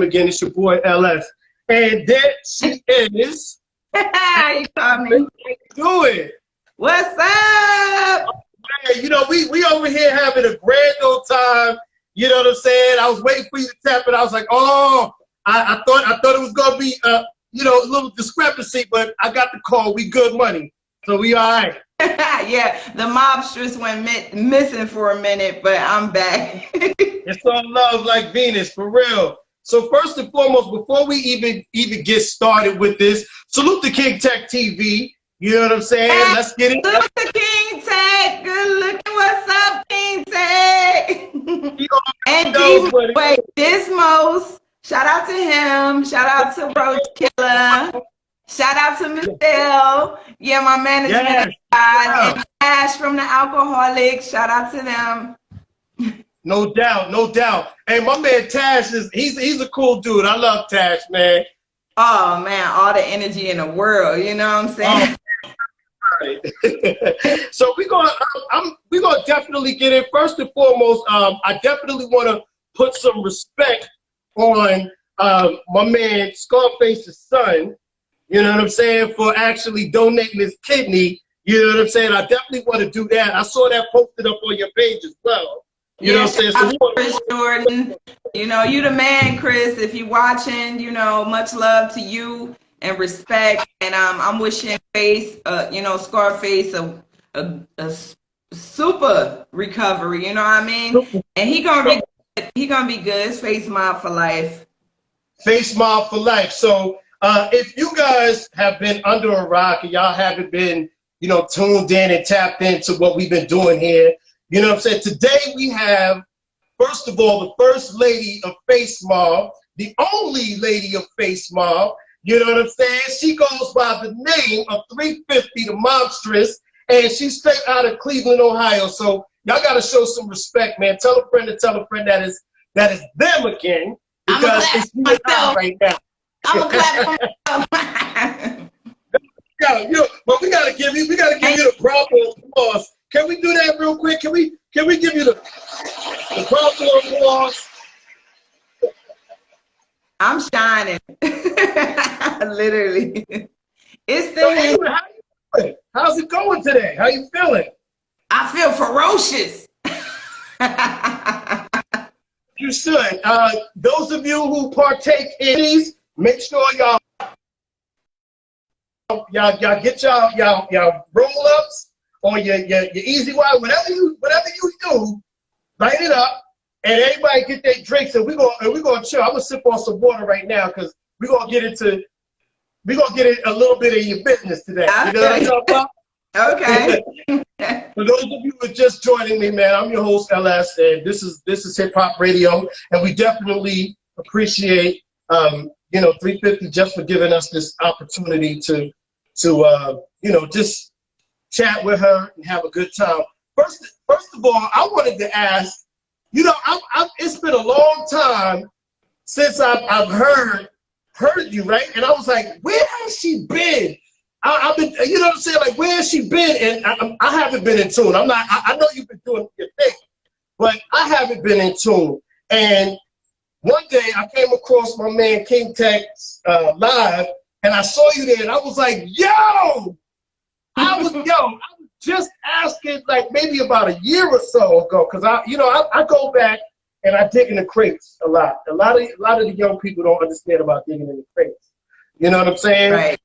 again. It's your boy LS. And there she is. You caught me. How you doing? What's up? Man, you know, we over here having a grand old time. You know what I'm saying? I was waiting for you to tap it. I was like, oh, I thought it was gonna be you know, a little discrepancy, but I got the call. We good money. So we all right. Yeah, the Mobstress went missing for a minute, but I'm back. It's all love like Venus, for real. So first and foremost, before we even get started with this, salute the King Tech TV. You know what I'm saying? Hey, let's get it. Salute the King Tech. Good looking. What's up, King Tech? And wait, Dismos. Shout out to him. Shout out to Roach Killer. Shout out to Michelle. Yeah, my management guys. And Ash from the Alcoholics. Shout out to them. No doubt, no doubt. Hey, my man Tash he's a cool dude. I love Tash, man. Oh man, all the energy in the world. You know what I'm saying? So we're gonna definitely get in. First and foremost, I definitely want to put some respect on my man Scarface's son. You know what I'm saying, for actually donating his kidney. You know what I'm saying. I definitely want to do that. I saw that posted up on your page as well. You know what I'm saying? So Chris Jordan, you know, you the man, Chris. If you're watching, you know, much love to you and respect. And I'm wishing you know, Scarface a super recovery. You know what I mean? And he gonna be good. His face mob for life. Face mob for life. So if you guys have been under a rock and y'all haven't been, you know, tuned in and tapped into what we've been doing here. You know what I'm saying? Today we have, first of all, the first lady of Face Mob, the only lady of Face Mob. You know what I'm saying? She goes by the name of 350, the Mobstress, and she's straight out of Cleveland, Ohio. So y'all got to show some respect, man. Tell a friend to tell a friend that is them again, because it's you and I right now. I'm a clap for myself. Yeah, but we gotta give you the proper applause. Can we do that real quick? Can we give you the proper applause? I'm shining. Literally. It's the So, how you doing? How's it going today? How you feeling? I feel ferocious. You should. Those of you who partake in these, make sure y'all get y'all roll-ups or your easy wine, whatever you do, light it up, and everybody get their drinks, and we're gonna chill. I'm gonna sip on some water right now because we're gonna get a little bit of your business today. Okay. You know what I'm talking about? Okay. For those of you who are just joining me, man, I'm your host LS, and this is Hip Hop Radio, and we definitely appreciate you know, 350 just for giving us this opportunity to you know, just chat with her and have a good time. First of all, I wanted to ask, you know, it's been a long time since I've heard you, right? And I was like, where has she been? I've been, you know what I'm saying? Like, where has she been? And I haven't been in tune. I know you've been doing your thing, but I haven't been in tune. And one day I came across my man King Tech live, and I saw you there, and I was like, yo! I was just asking, like, maybe about a year or so ago, because I go back and I dig in the crates a lot. A lot of the young people don't understand about digging in the crates. You know what I'm saying? Right.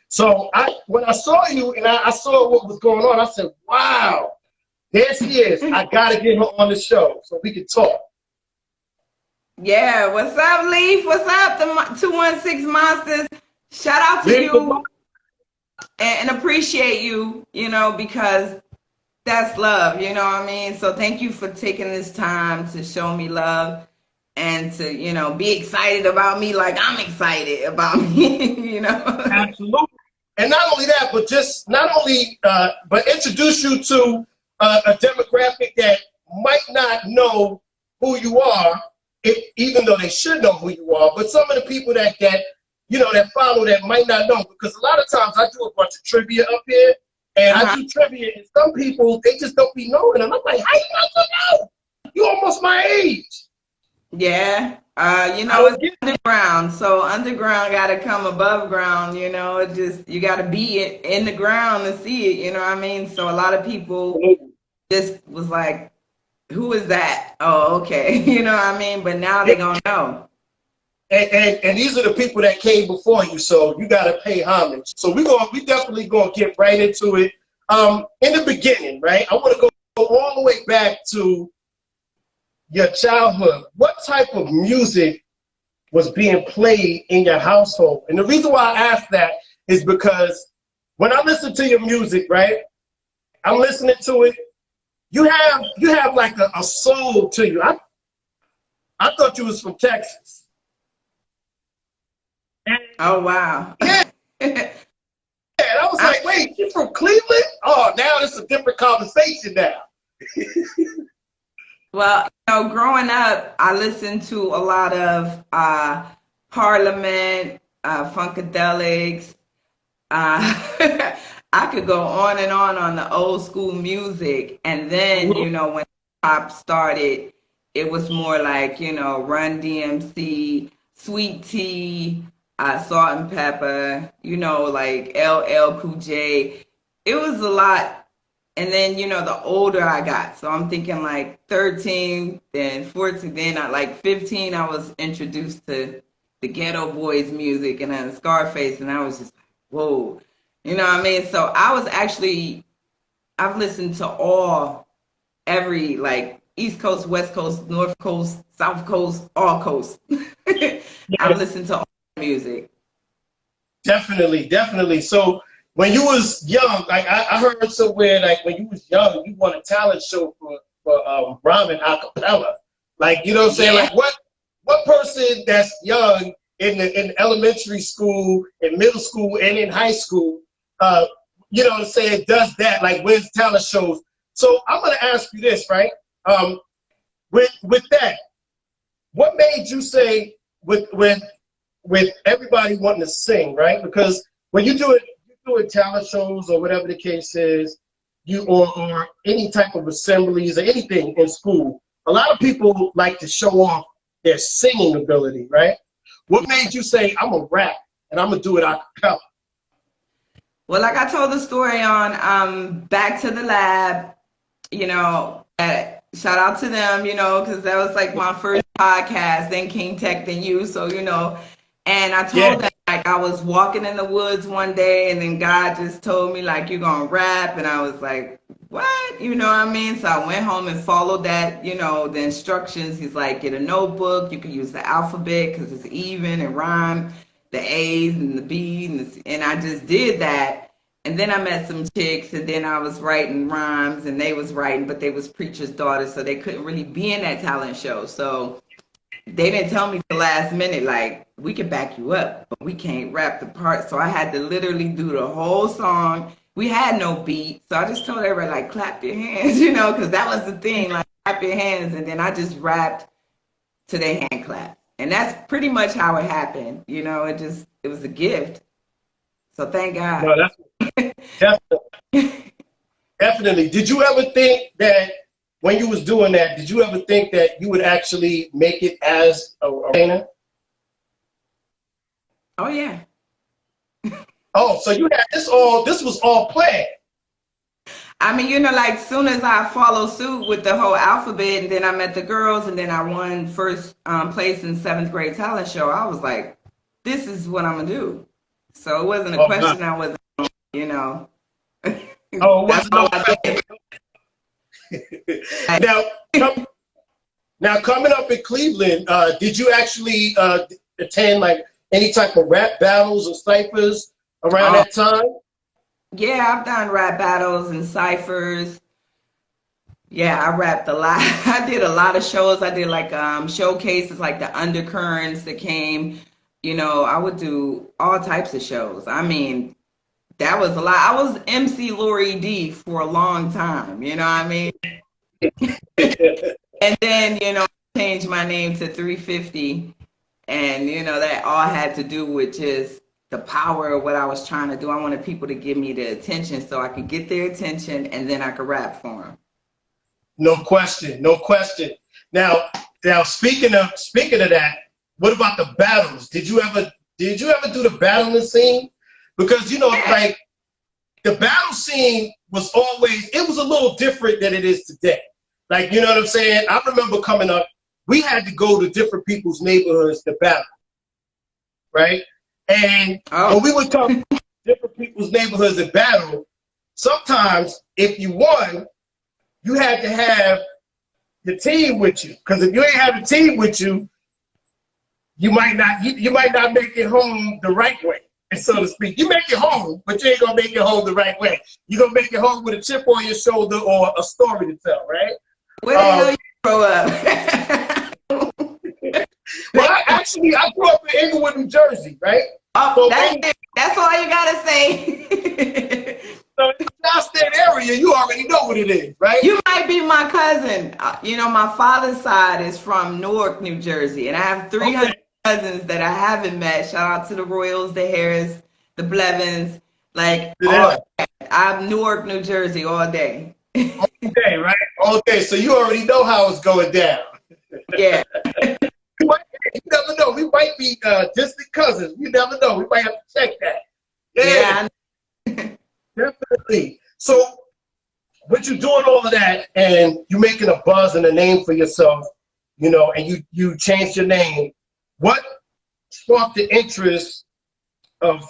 So when I saw you and I saw what was going on, I said, wow, there she is. I gotta get her on the show so we can talk. Yeah, what's up, Leaf? What's up, the 216 Monsters? Shout out to you and appreciate you, you know, because that's love, you know what I mean? So thank you for taking this time to show me love and to, you know, be excited about me like I'm excited about me, you know? Absolutely. And not only that, but introduce you to a demographic that might not know who you are, even though they should know who you are, but some of the people that you know, that follow that might not know, because a lot of times I do a bunch of trivia up here, and I do trivia, and some people, they just don't be knowing, and I'm like, how you not gonna know? You almost my age. Yeah. You I know, don't it's get underground. So underground got to come above ground, you know, it just, you got to be in the ground to see it, you know what I mean? So a lot of people it. just was like, who is that? Oh, okay. You know what I mean? But now Yeah. they gonna know. And these are the people that came before you, so you got to pay homage. So we definitely gonna get right into it. In the beginning, right? I want to go all the way back to your childhood. What type of music was being played in your household? And the reason why I ask that is because when I listen to your music, right? I'm listening to it. You have like a soul to you. I thought you was from Texas. And Oh wow. yeah, and I was I, like, wait, you from Cleveland? Oh, now it's a different conversation now. well, you know, growing up, I listened to a lot of Parliament, Funkadelics. I could go on and on the old school music, and then you know when pop started, it was more like you know Run DMC, Sweet Tea, Salt and Pepper, you know like LL Cool J. It was a lot, and then you know the older I got, so I'm thinking like 13, then 14, then I like 15. I was introduced to the Ghetto Boys music and then Scarface, and I was just whoa. You know what I mean? So I was actually, I've listened to every, like, East Coast, West Coast, North Coast, South Coast, all coasts. I've Yeah, listened to all music. definitely, definitely. So when you was young, like I heard somewhere, like when you was young, you won a talent show for rhyming a cappella. Like, you know what I'm saying? Yeah. Like what person that's young in elementary school, in middle school, and in high school, uh, you know what I'm saying, does that, like wins talent shows. So I'm gonna ask you this, right? Um, with that, what made you say with everybody wanting to sing, right? Because when you do it talent shows or whatever the case is, or any type of assemblies or anything in school, a lot of people like to show off their singing ability, right? What made you say I'm a rap and I'm gonna do it a cappella? Well, like I told the story on Back to the Lab, you know, shout out to them, you know, because that was like my first podcast, then King Tech, then you. So, you know, and I Yeah, told them like I was walking in the woods one day and then God just told me like you're gonna rap and I was like, what? You know what I mean? So I went home and followed that, you know, the instructions. He's like, get a notebook, you can use the alphabet because it's even and rhyme, the A's and the B's and I just did that. And then I met some chicks and then I was writing rhymes and they was writing, but they was preacher's daughters, so they couldn't really be in that talent show. So they didn't tell me the last minute, like, we can back you up, but we can't rap the part. So I had to literally do the whole song. We had no beat. So I just told everybody, like, clap your hands, you know, because that was the thing, like, clap your hands. And then I just rapped to their hand clap. And that's pretty much how it happened. You know, it was a gift. So thank no, God. that's definitely. Definitely. Did you ever think that when you was doing that, did you ever think that you would actually make it as a trainer? Oh, yeah. Oh, so you had this was all planned. I mean, you know, like soon as I follow suit with the whole alphabet, and then I met the girls, and then I won first place in seventh grade talent show. I was like, this is what I'm gonna do. So it wasn't a Oh, no. question. I wasn't, you know, Oh, it that's wasn't no all I question. did. Like, Now, come, now coming up in Cleveland, did you actually attend like any type of rap battles or ciphers around oh, that time? yeah, I've done rap battles and ciphers. Yeah, I rapped a lot. I did a lot of shows. I did like showcases, like the undercurrents that came. You know, I would do all types of shows. I mean, that was a lot. I was MC Lori D for a long time, you know what I mean? And then, you know, I changed my name to 350. And, you know, that all had to do with just the power of what I was trying to do. I wanted people to give me the attention so I could get their attention and then I could rap for them. No question, no question. Now, Now, speaking of that, what about the battles? Did you ever do the battling scene? Because like the battle scene was always, it was a little different than it is today. Like, you know what I'm saying? I remember coming up, we had to go to different people's neighborhoods to battle, right? And when we would come to different people's neighborhoods and battle, sometimes if you won, you had to have the team with you. Because if you ain't have the team with you, you might not make it home the right way, and so to speak. You make it home, but you ain't gonna make it home the right way. You're gonna make it home with a chip on your shoulder or a story to tell, right? Where the hell you grow up? Well, I grew up in Englewood, New Jersey, right? Oh, so that's all you gotta say. So in the Charleston area, you already know what it is, right? You might be my cousin. My father's side is from Newark, New Jersey, and I have 300 cousins that I haven't met. Shout out to the Royals, the Harris, the Blevins, I'm Newark, New Jersey all day. All day, right? All day. So you already know how it's going down. Yeah. You never know. We might be distant cousins. You never know. We might have to check that. Yeah. Definitely. So, but you're doing all of that, and you're making a buzz and a name for yourself, and you changed your name. What sparked the interest of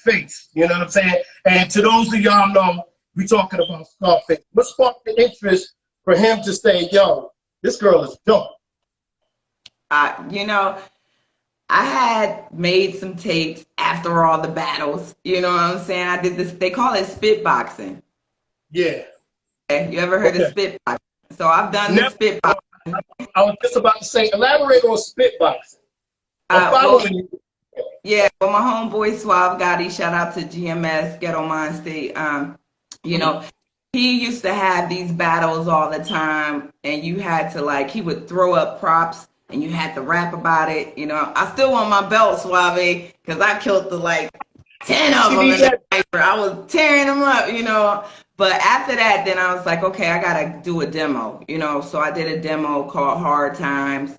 Face? You know what I'm saying? And to those of y'all know, we talking about Scarface. What sparked the interest for him to say, "Yo, this girl is dope"? I had made some tapes after all the battles. You know what I'm saying? I did this. They call it spit boxing. Yeah. You ever heard of spit boxing? So I've done the spit boxing. I was just about to say, elaborate on spit boxing. I'm following you. Yeah, well, my homeboy Suave Gotti, shout out to GMS, Ghetto Mind State. He used to have these battles all the time, and you had to he would throw up props, and you had to rap about it. I still want my belt, Suave, because I killed 10 of them in the paper. I was tearing them up, But after that, then I was like, okay, I got to do a demo, So I did a demo called Hard Times.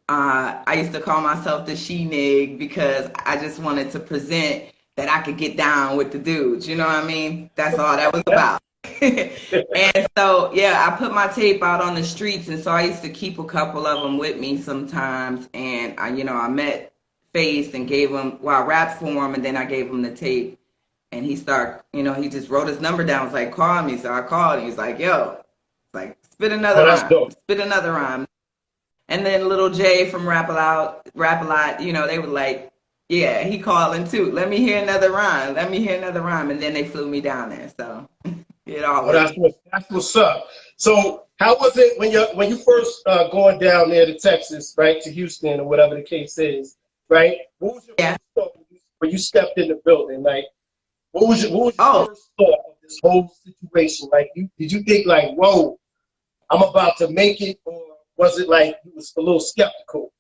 I used to call myself the she-nig because I just wanted to present that I could get down with the dudes. You know what I mean? That's all that was about. And so, yeah, I put my tape out on the streets, and so I used to keep a couple of them with me sometimes. And I met Face and gave him, I rapped for him, and then I gave him the tape. And he he just wrote his number down. Was like, call me. So I called, and he's like, yo, spit another rhyme, spit another rhyme. And then Little J from Rap A Lot, they were like, yeah, he calling too. Let me hear another rhyme. And then they flew me down there. So. That's what's up. So how was it when you first going down there to Texas, right, to Houston or whatever the case is, right? What was your first thought when you stepped in the building? Like, what was your first thought of this whole situation? Like, did you think whoa, I'm about to make it, or was it you was a little skeptical?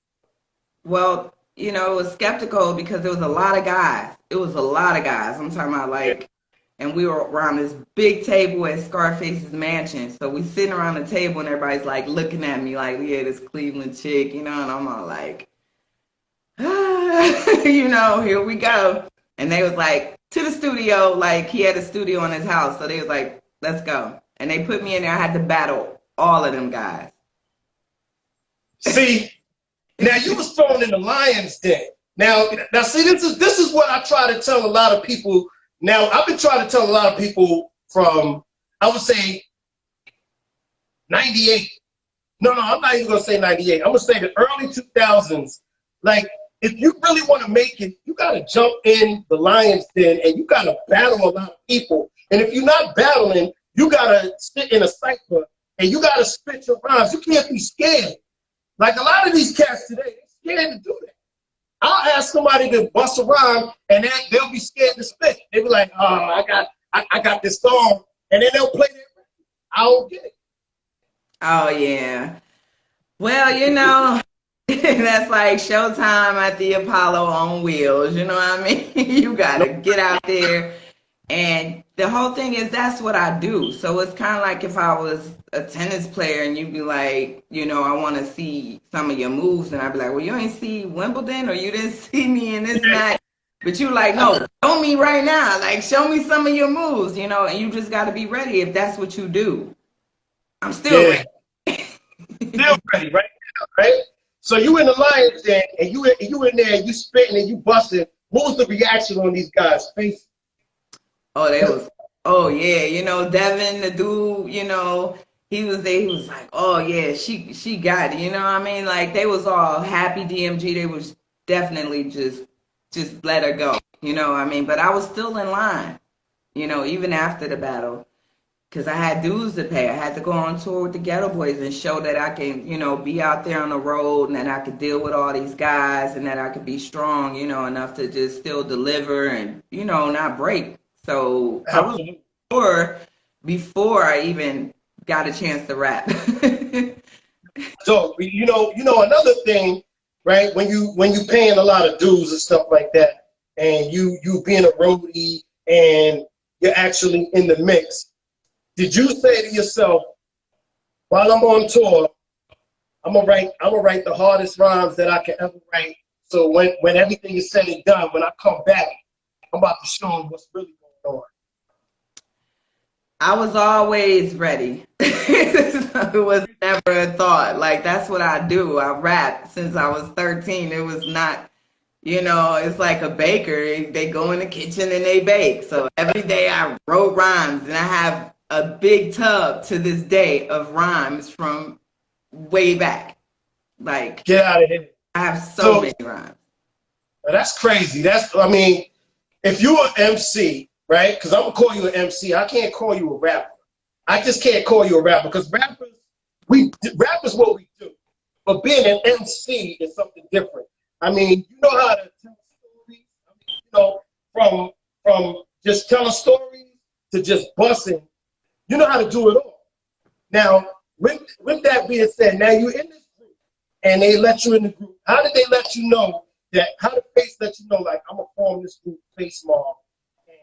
Well, it was skeptical because there was a lot of guys. I'm talking about and we were around this big table at Scarface's mansion. So we sitting around the table and everybody's looking at me yeah, this Cleveland chick, and I'm all here we go. And they was to the studio, he had a studio in his house. So they was let's go. And they put me in there. I had to battle all of them guys. See, now you was thrown in the lion's den. Now see, this is what I try to tell a lot of people. Now, I've been trying to tell a lot of people from, I would say, 98. No, I'm not even going to say 98. I'm going to say the early 2000s. If you really want to make it, you got to jump in the lion's den and you got to battle a lot of people. And if you're not battling, you got to sit in a cipher and you got to spit your rhymes. You can't be scared. A lot of these cats today, they're scared to do that. I'll ask somebody to bust a rhyme, and they'll be scared to spit. They'll be like, oh, I got this song, and then they'll play that. I don't get it. Oh, yeah. Well, that's like Showtime at the Apollo on wheels. You know what I mean? You got to get out there, and the whole thing is that's what I do. So it's kind of like if I was a tennis player and you'd be like, you know, I want to see some of your moves, and I'd be like, well, you ain't see Wimbledon or you didn't see me in this match, but you like, no, show me right now, like show me some of your moves, you know, and you just got to be ready if that's what you do. I'm still ready. Still ready right now, right? So you in the Lions Den, and you in there, and you spitting and you busting. What was the reaction on these guys' faces? Oh, they was, oh yeah, you know, Devin, the dude, you know, he was there. He was like, oh yeah, she got it. You know what I mean? Like they was all happy. DMG, they was definitely just let her go. You know what I mean? But I was still in line. You know, even after the battle, because I had dues to pay. I had to go on tour with the Ghetto Boys and show that I can, you know, be out there on the road and that I could deal with all these guys and that I could be strong, you know, enough to just still deliver and, you know, not break. So I was sure before I even got a chance to rap. So you know another thing, right? When you paying a lot of dues and stuff like that, and you being a roadie and you're actually in the mix, did you say to yourself, while I'm on tour, I'm gonna write the hardest rhymes that I can ever write. So when everything is said and done, when I come back, I'm about to show them what's really going on. I was always ready. It was never a thought. Like, that's what I do. I rap since I was 13. It was not, you know, it's like a baker. They go in the kitchen and they bake. So every day I wrote rhymes, and I have a big tub to this day of rhymes from way back. Like, get out of here. I have so many rhymes. That's crazy. I mean, if you're an MC, right? Because I'm gonna call you an MC. I can't call you a rapper. I just can't call you a rapper because rap is what we do. But being an MC is something different. I mean, you know how to tell stories. I mean, you know, from just telling stories to just busting. You know how to do it all. Now, with that being said, now you're in this group, and they let you in the group. How did they let you know that? How did Face let you know, like, I'm gonna form this group, Face Mob, and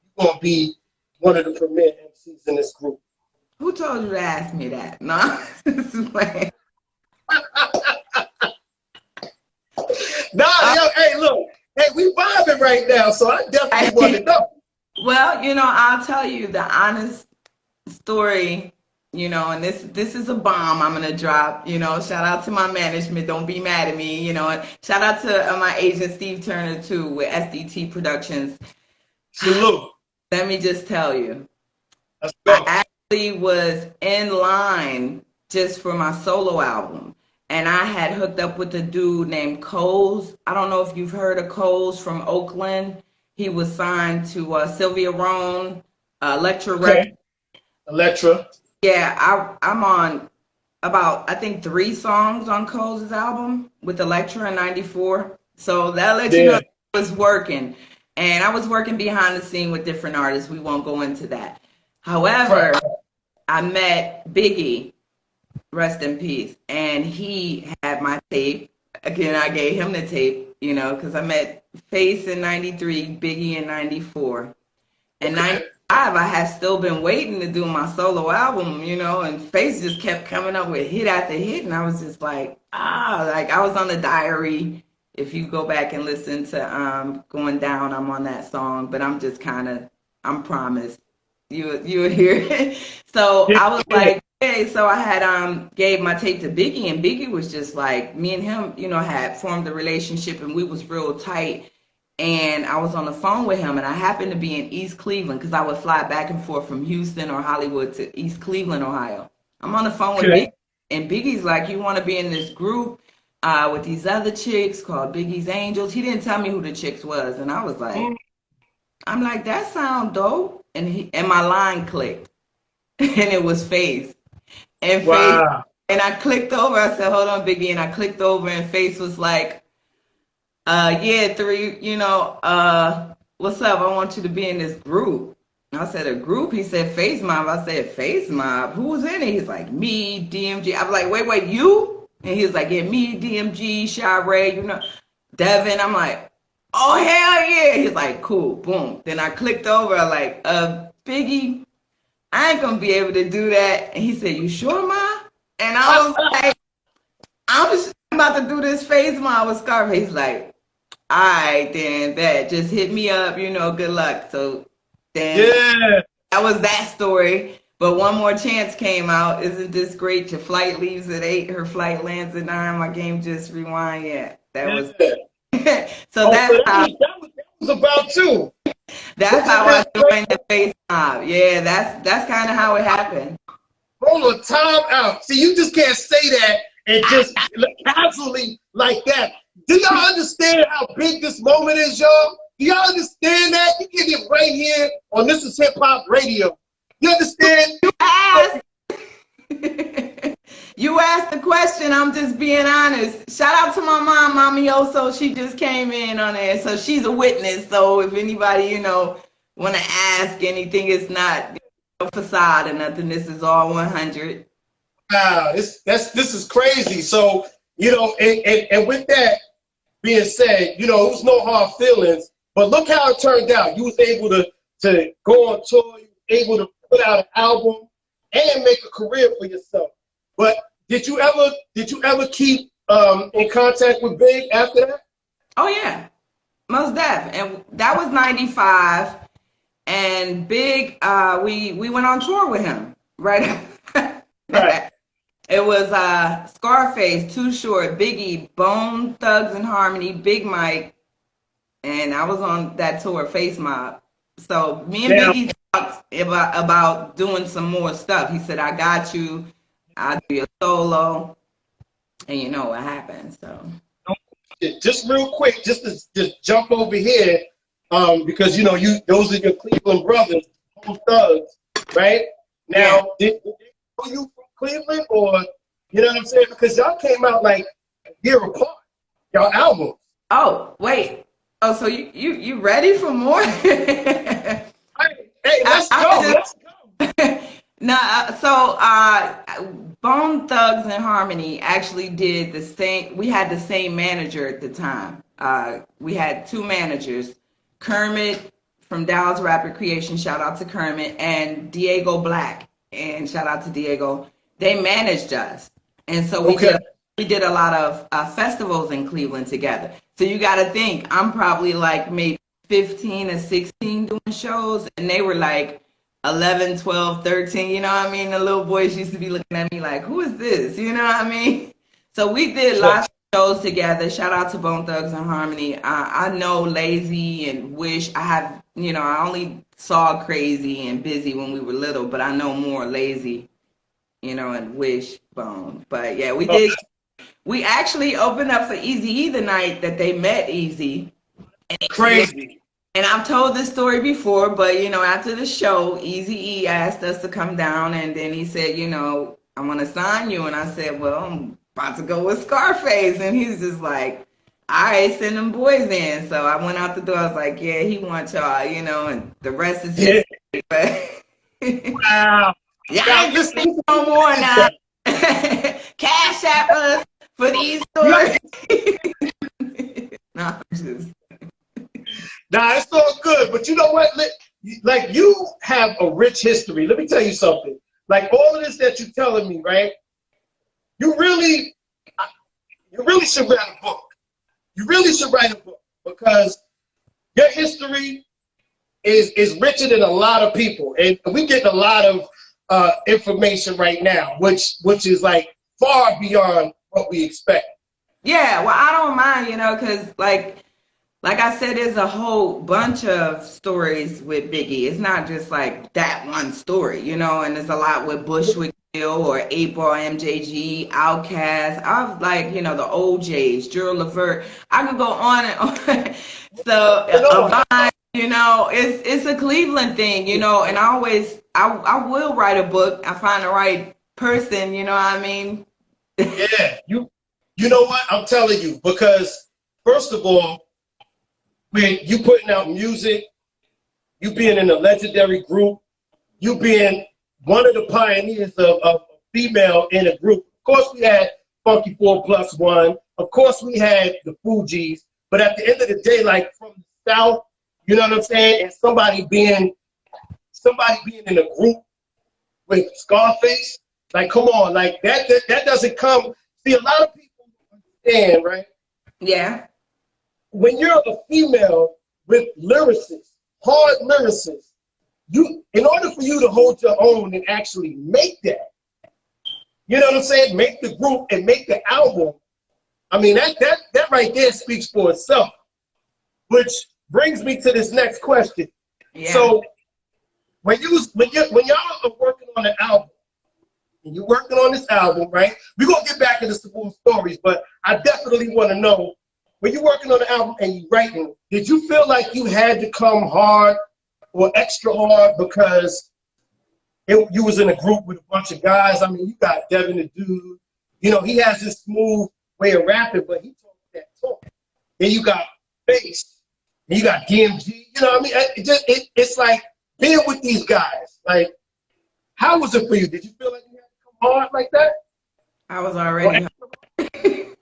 you're gonna be one of the premier MCs in this group? Who told you to ask me that? No. Yo, hey, look, hey, we vibing right now, so I definitely want to know. Well, you know, I'll tell you the honest story, you know, and this is a bomb I'm gonna drop. You know, shout out to my management. Don't be mad at me. You know, and shout out to my agent Steve Turner too with SDT Productions. Salute. Let me just tell you, Let's go. I actually was in line just for my solo album. And I had hooked up with a dude named Coles. I don't know if you've heard of Coles from Oakland. He was signed to Sylvia Rhone, Electra Records. Electra. Yeah, I'm on about, I think, 3 songs on Coles' album with Electra in 94. So that lets you know it was working. And I was working behind the scene with different artists. We won't go into that. However, I met Biggie, rest in peace, and he had my tape. Again, I gave him the tape, you know, because I met Face in 93, Biggie in 94. And 95, I had still been waiting to do my solo album, you know, and Face just kept coming up with hit after hit, and I was just like, like I was on the Diary. If you go back and listen to Going Down, I'm on that song, but I'm just kind of, I'm promised. You would hear it. So I was like, okay, so I had gave my tape to Biggie, and Biggie was just like, me and him, you know, had formed a relationship, and we was real tight. And I was on the phone with him, and I happened to be in East Cleveland because I would fly back and forth from Houston or Hollywood to East Cleveland, Ohio. I'm on the phone with Biggie, and Biggie's like, you want to be in this group with these other chicks called Biggie's Angels? He didn't tell me who the chicks was, and I was like, I'm like, that sound dope. And my line clicked, and it was Face. And Face, and I clicked over. I said, hold on, Biggie. And I clicked over, and Face was like, yeah, 3, you know, what's up? I want you to be in this group. And I said, a group? He said, Face Mob. I said, Face Mob? Who's in it? He's like, me, DMG. I was like, wait, you? And he was like, yeah, me, DMG, Shy, you know, Devin. I'm like, oh, hell yeah. He's like, cool, boom. Then I clicked over, like, Biggie, I ain't gonna be able to do that. And he said, you sure, Ma? And I was like, I'm about to do this face mob with Scarface. He's like, all right, then that just hit me up, you know, good luck. So then that was that story. But One More Chance came out. Isn't this great? Your flight leaves at 8, her flight lands at 9. My game just rewind. Yeah, that was so that's how that was about too. That's how I joined the face mob. Yeah, that's kind of how it happened. Hold on, time out. See, you just can't say that and just casually like that. Do y'all understand how big this moment is, y'all? Do y'all understand that? You get it right here on This Is Hip Hop Radio. You understand? You asked the question. I'm just being honest. Shout out to my mom, Mommy Oso. She just came in on there, so she's a witness. So if anybody, you know, want to ask anything, it's not a facade or nothing. This is all 100. Wow, this is crazy. So, you know, and with that being said, you know, it was no hard feelings, but look how it turned out. You was able to go on tour, you were able to put out an album and make a career for yourself. But did you ever keep in contact with Big after that? Oh yeah, most def. And that was 95. And Big, we went on tour with him, right? Right. It was Scarface, Too Short, Biggie, Bone Thugs and Harmony, Big Mike, and I was on that tour, Face Mob. So me and Biggie talked about doing some more stuff. He said, I got you. I'll do your solo. And you know what happened, so. Just real quick, just jump over here, because, you know, those are your Cleveland brothers, Bone Thugs, right? Now, did they know you from Cleveland, or, you know what I'm saying? Because y'all came out like a year apart, y'all albums. Oh, wait. Oh, so you ready for more? Hey, let's go. No, so Bone Thugs and Harmony actually did the same. We had the same manager at the time. We had two managers, Kermit from Dallas Rapid Creation, shout out to Kermit, and Diego Black, and shout out to Diego. They managed us, and so we did a lot of festivals in Cleveland together. So you got to think, I'm probably like maybe 15 or 16 doing shows, and they were like 11, 12, 13, you know what I mean? The little boys used to be looking at me like, who is this? You know what I mean? So we did lots of shows together. Shout out to Bone Thugs and Harmony. I know Lazy and Wish. I have, you know, I only saw Crazy and Busy when we were little, but I know more Lazy, you know, and Wish, Bone. But yeah, we did. We actually opened up for Eazy-E the night that they met Eazy. Crazy. And I've told this story before, but, you know, after the show, Eazy-E asked us to come down, and then he said, you know, I want to sign you. And I said, well, I'm about to go with Scarface. And he's just like, all right, send them boys in. So I went out the door. I was like, yeah, he wants y'all, you know, and the rest is history. Wow. Yeah, I ain't listening no more now. Cash App us for these stories. No, I'm just... Nah, it's all good, but you know what? Like, you have a rich history. Let me tell you something. Like, all of this that you're telling me, right? You really should write a book. You really should write a book, because your history is richer than a lot of people, and we get a lot of information right now, which is like far beyond what we expect. Yeah, well, I don't mind, you know, because like I said, there's a whole bunch of stories with Biggie. It's not just like that one story, you know, and there's a lot with Bushwick Bill or 8 Ball MJG, Outkast. I've like, you know, the OJs, Gerald Levert. I could go on and on. So, you know, it's a Cleveland thing, you know, and I will write a book. I find the right person, you know what I mean? Yeah, you know what? I'm telling you, because first of all, when you putting out music, you being in a legendary group, you being one of the pioneers of female in a group. Of course, we had Funky 4+1. Of course, we had the Fugees. But at the end of the day, like from the South, you know what I'm saying? And somebody being somebody being in a group with Scarface. Like, come on, like that doesn't come. See, a lot of people understand, right? Yeah. When you're a female with lyricists, hard lyricists, in order for you to hold your own and actually make that, you know what I'm saying? Make the group and make the album. I mean, that right there speaks for itself. Which brings me to this next question. Yeah. So when y'all are working on an album, and you're working on this album, right? We're gonna get back into some more stories, but I definitely want to know, when you're working on the album and you're writing, did you feel like you had to come hard or extra hard because you was in a group with a bunch of guys? I mean, you got Devin the Dude. You know, he has this smooth way of rapping, but he talks that talk. Then you got Face, and you got DMG. You know what I mean? It's like being with these guys. Like, how was it for you? Did you feel like you had to come hard like that? I was already It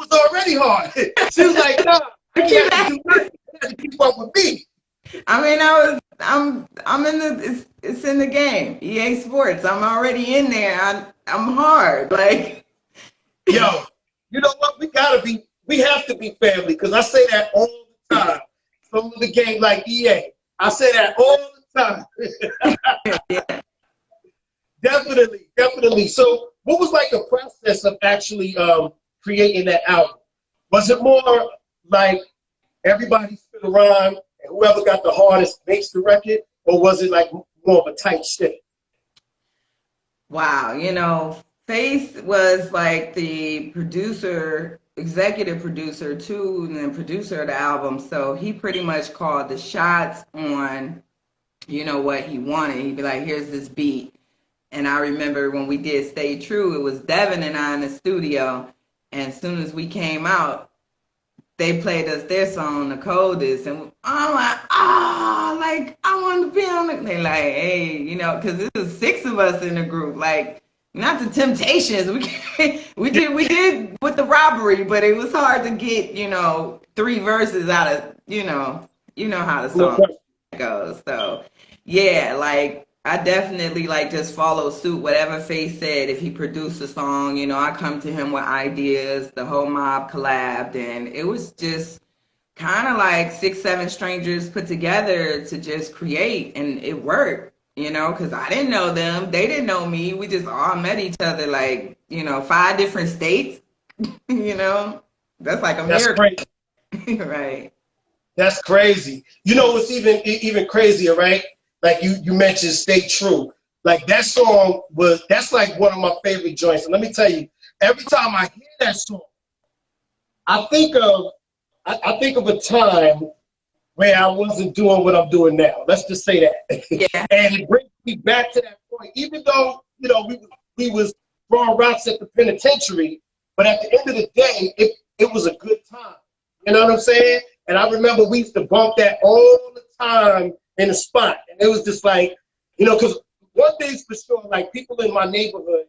was already hard. She was like, nah, you have to do nothing. You have to keep up with me. I mean, I'm in it's in the game. EA Sports. I'm already in there. I'm hard. Like, yo, you know what? We have to be family, because I say that all the time. Some of the game like EA. I say that all the time. yeah. Definitely. So what was like the process of actually creating that album? Was it more like everybody spit a rhyme and whoever got the hardest makes the record, or was it like more of a tight shit? Wow, you know, Faith was like the producer, executive producer too, and then producer of the album. So he pretty much called the shots on, you know, what he wanted. He'd be like, here's this beat. And I remember when we did Stay True, it was Devin and I in the studio. And as soon as we came out, they played us their song, The Coldest. And I'm like, like, I want to be on it. They like, hey, you know, because this is 6 of us in the group. Like, not the Temptations. We did with the Robbery, but it was hard to get, you know, 3 verses out of, you know how the song goes. So, yeah, like, I definitely like just follow suit. Whatever Faith said, if he produced a song, you know, I come to him with ideas. The whole mob collabed, and it was just kind of like 6, 7 strangers put together to just create, and it worked, you know, because I didn't know them. They didn't know me. We just all met each other, like, you know, 5 different states, you know. That's like a miracle. Crazy. Right. That's crazy. You know what's even crazier, right? Like you mentioned Stay True. Like that song that's like one of my favorite joints. And let me tell you, every time I hear that song, I think of a time where I wasn't doing what I'm doing now. Let's just say that. Yeah. And it brings me back to that point. Even though, you know, we was throwing rocks at the penitentiary, but at the end of the day, it was a good time. You know what I'm saying? And I remember we used to bump that all the time in the spot. And it was just like, you know, because one thing's for sure, like people in my neighborhood,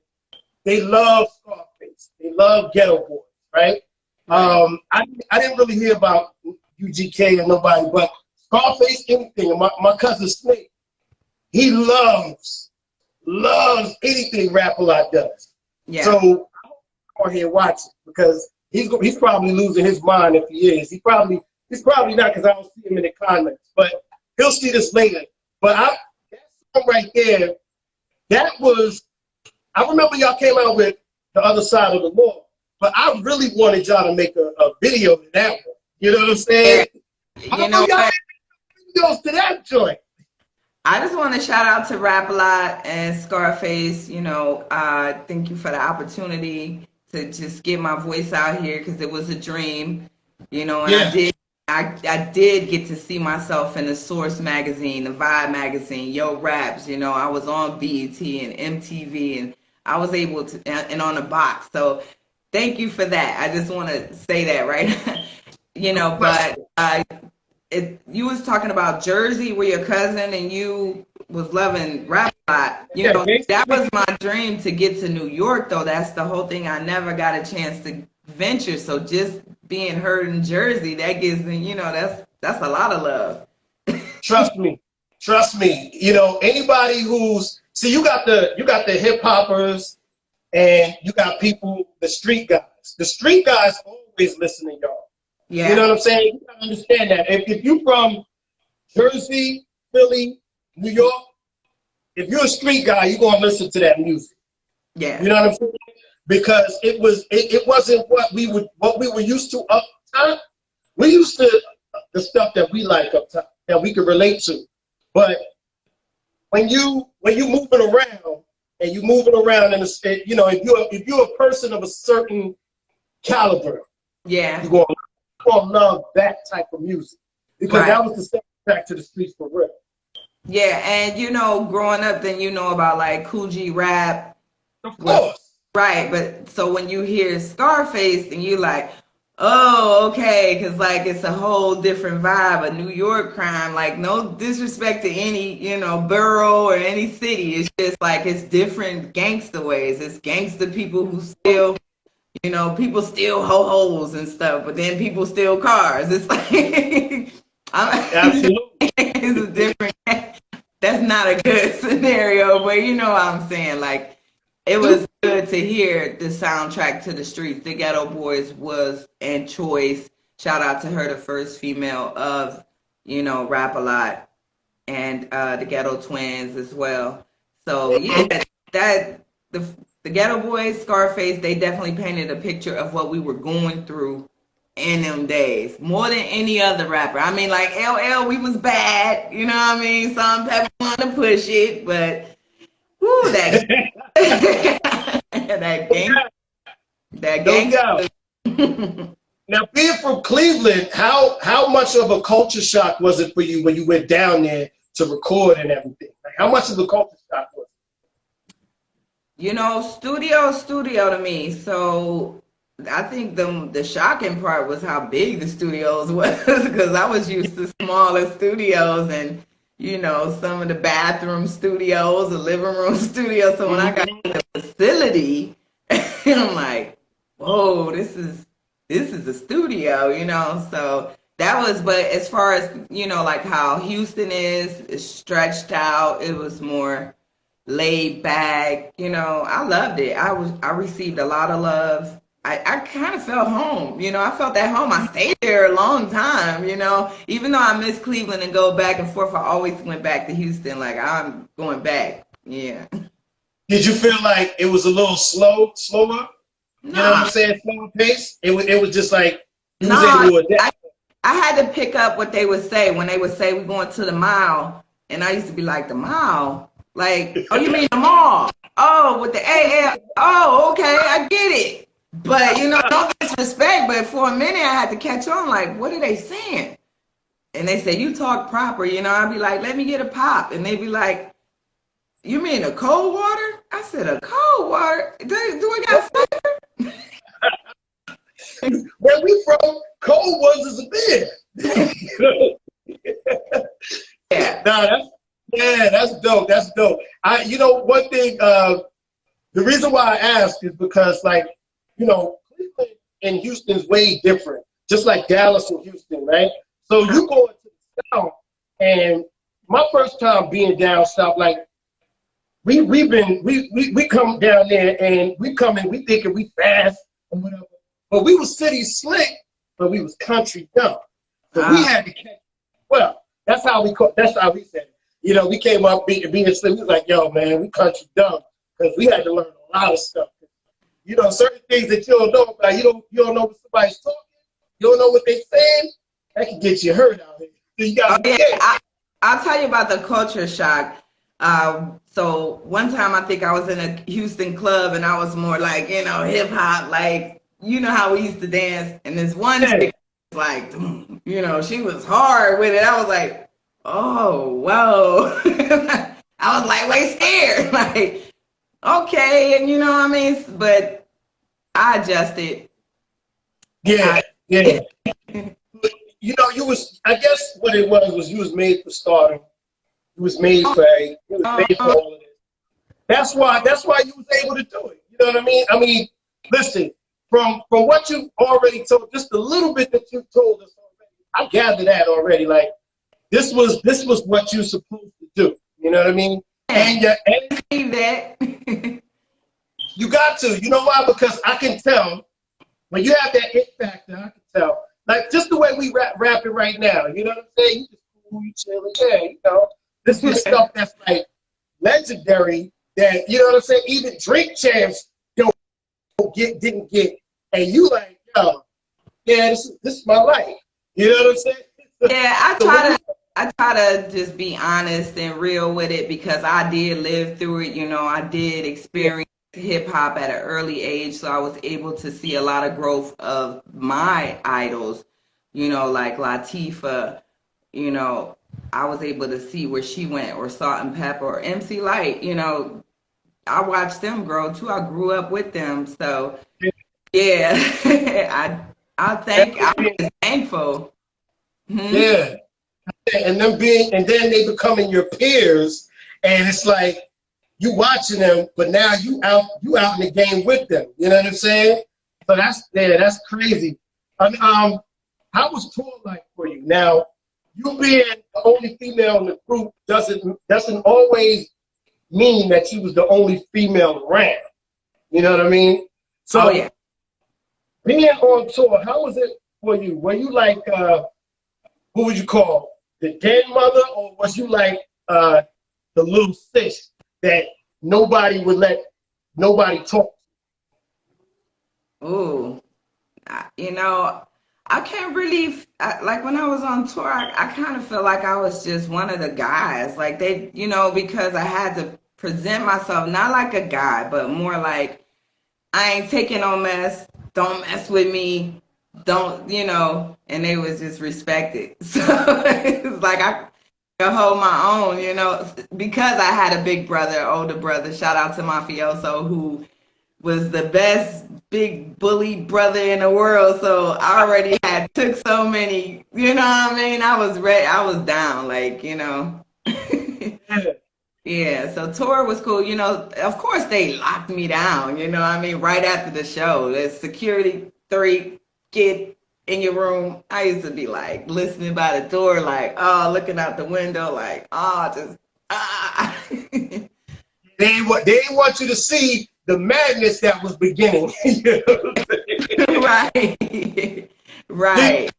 they love Scarface. They love Ghetto Boys, right? I didn't really hear about UGK or nobody, but Scarface, anything. And my cousin Snake, he loves anything Rap-A-Lot does. Yeah. So I'm out here watching, because he's probably losing his mind if he is. He's probably not, because I don't see him in the comments. But he'll see this later. But that song right there, I remember y'all came out with The Other Side of the Law, but I really wanted y'all to make a video to that one. You know what I'm saying? You know what? Videos to that joint. I just want to shout out to Rap-A-Lot and Scarface. You know, thank you for the opportunity to just get my voice out here, because it was a dream. You know, and yeah. I did get to see myself in the Source magazine, the Vibe magazine, Yo Raps. You know, I was on BET and MTV, and I was able to, and on the box. So thank you for that. I just want to say that, right? You know, but you was talking about Jersey, where your cousin and you was loving Rap-A-Lot. You know, that was my dream to get to New York, though. That's the whole thing. I never got a chance to venture. So just being heard in Jersey, that gives me, you know, that's a lot of love. Trust me. Trust me. You know, anybody who's you got the hip hoppers and you got people, the street guys. The street guys always listen to y'all. Yeah. You know what I'm saying? You gotta understand that. If you from Jersey, Philly, New York, if you're a street guy, you're gonna listen to that music. Yeah. You know what I'm saying? Because it wasn't what we were used to up top. We used to the stuff that we like up top that we could relate to. But when you moving around and you moving around in the state, you know, if you're a person of a certain caliber, yeah, you're gonna love that type of music because right. that was the soundtrack to the streets for real. Yeah, and you know, growing up, then you know about like Cool G rap. Of course. Right, but so when you hear Scarface, and you like, oh, okay, because like it's a whole different vibe, a New York crime. Like no disrespect to any, you know, borough or any city. It's just like it's different gangster ways. It's gangster people who still, you know, people steal ho-hos and stuff, but then people steal cars. It's like, Absolutely. It's a different. That's not a good scenario, but you know what I'm saying. Like, it was good to hear the soundtrack to the streets. The Ghetto Boys was and Choice. Shout out to her, the first female of, you know, Rap a Lot, and the Ghetto Twins as well. So yeah, that the Ghetto Boys, Scarface, they definitely painted a picture of what we were going through in them days, more than any other rapper. I mean, like LL, we was bad, you know what I mean? Some people want to push it, but whoo, that that gang. Now, being from Cleveland, how much of a culture shock was it for you when you went down there to record and everything? Like, how much of a culture shock was it? You know, studio to me. So I think the shocking part was how big the studios was, because I was used to smaller studios and, you know, some of the bathroom studios, the living room studios. So when I got to the facility, I'm like, whoa, this is a studio, you know. So that was, but as far as, you know, like how Houston is stretched out, it was more laid back, you know. I loved it. I received a lot of love. I kind of felt home, you know. I felt at home. I stayed there a long time, you know. Even though I miss Cleveland and go back and forth, I always went back to Houston. Like, I'm going back. Yeah. Did you feel like it was a little slower? You know what I'm saying? Slower pace? It was just like, you was able to adapt. I had to pick up what they would say when they would say, we're going to the mile. And I used to be like, the mile? Like, oh, you mean the mall? Oh, with the AL. Oh, okay, I get it. But, you know, no disrespect, but for a minute I had to catch on, like, what are they saying? And they say, you talk proper, you know. I'd be like, let me get a pop. And they'd be like, you mean a cold water? I said, a cold water? Do it got flavor? Where we from, cold ones is a beer. Yeah. That's dope. That's dope. You know, one thing, the reason why I asked is because, like, you know, Cleveland and Houston's way different, just like Dallas and Houston, right? So you go into the South, and my first time being down South, like, we come down there and we thinking we fast and whatever, but we was city slick, but we was country dumb. So we had to catch. Well, that's how we said it. You know, we came up being slick. We was like, yo, man, we country dumb, because we had to learn a lot of stuff. You know, certain things that you don't know about. You don't know what somebody's talking. You don't know what they're saying. That can get you hurt out here. So you gotta I'll tell you about the culture shock. So one time I think I was in a Houston club and I was more like, you know, hip hop, like, you know how we used to dance. And this one chick was like, you know, she was hard with it. I was like, oh, whoa. I was like, way scared. Like, okay, and you know what I mean? But I adjusted. Yeah. You know, I guess what it was you was made for stardom. You was made for all of this. That's why you was able to do it. You know what I mean? I mean, listen, from what you already told, just a little bit that you told us already, I gathered that already. Like, this was what you're supposed to do. You know what I mean? And that. You got to. You know why? Because I can tell when you have that it factor. I can tell, like just the way we rap it right now. You know what I'm saying? You just cool, you chilling, yeah. You know, this is stuff that's like legendary. That you know what I'm saying? Even Drink Champs didn't get, and you like, yo, yeah, this is my life. You know what I'm saying? Yeah, I try to just be honest and real with it because I did live through it. You know, I did experience hip hop at an early age, so I was able to see a lot of growth of my idols. You know, like Latifah. You know, I was able to see where she went, or Salt and Pepper, or MC Light. You know, I watched them grow too. I grew up with them, so yeah, I think I'm thankful. Yeah, and then they becoming your peers, and it's like you watching them, but now you out in the game with them. You know what I'm saying? So that's crazy. How was tour like for you? Now, you being the only female in the group doesn't always mean that she was the only female around. You know what I mean? So, yeah. Being on tour, how was it for you? Were you like, who would you call, the den mother, or was you like the little sis that nobody would let nobody talk to? Ooh, you know, I can't really, like when I was on tour, I kind of feel like I was just one of the guys. Like they, you know, because I had to present myself not like a guy, but more like I ain't taking no mess. Don't mess with me. Don't, you know, and they was just respected. So it's like I could hold my own, you know, because I had a big brother, older brother. Shout out to Mafioso, who was the best big bully brother in the world. So I already had took so many, you know what I mean? I was ready. I was down, like, you know. Yeah, so tour was cool. You know, of course they locked me down, you know what I mean, right after the show. There's security, 3, get in your room. I used to be like listening by the door, like, oh, looking out the window, like, oh, just, ah. They didn't want you to see the madness that was beginning. Right. Right.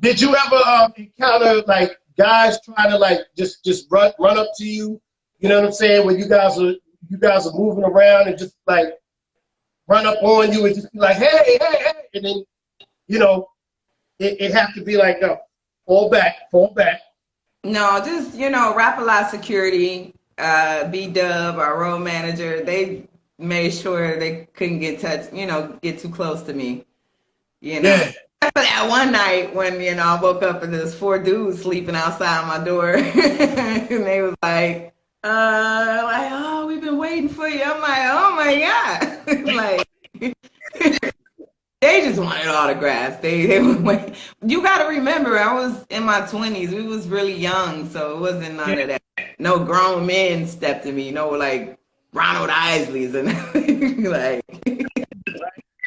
Did you ever encounter like guys trying to like just run up to you? You know what I'm saying? When you guys are moving around and just like run up on you and just be like, hey, and then you know it have to be like, no, fall back. No, just, you know, Rap-A-Lot security, B-Dub, our road manager, they made sure they couldn't get too close to me. You know. Yeah. For that one night when, you know, I woke up and there's 4 dudes sleeping outside my door. And they was like, oh, we've been waiting for you. I'm like, oh my God. Like, they just wanted autographs. They were waiting. You got to remember, I was in my 20s. We was really young, so it wasn't none of that. No grown men stepped to me. No, like Ronald Isleys and like.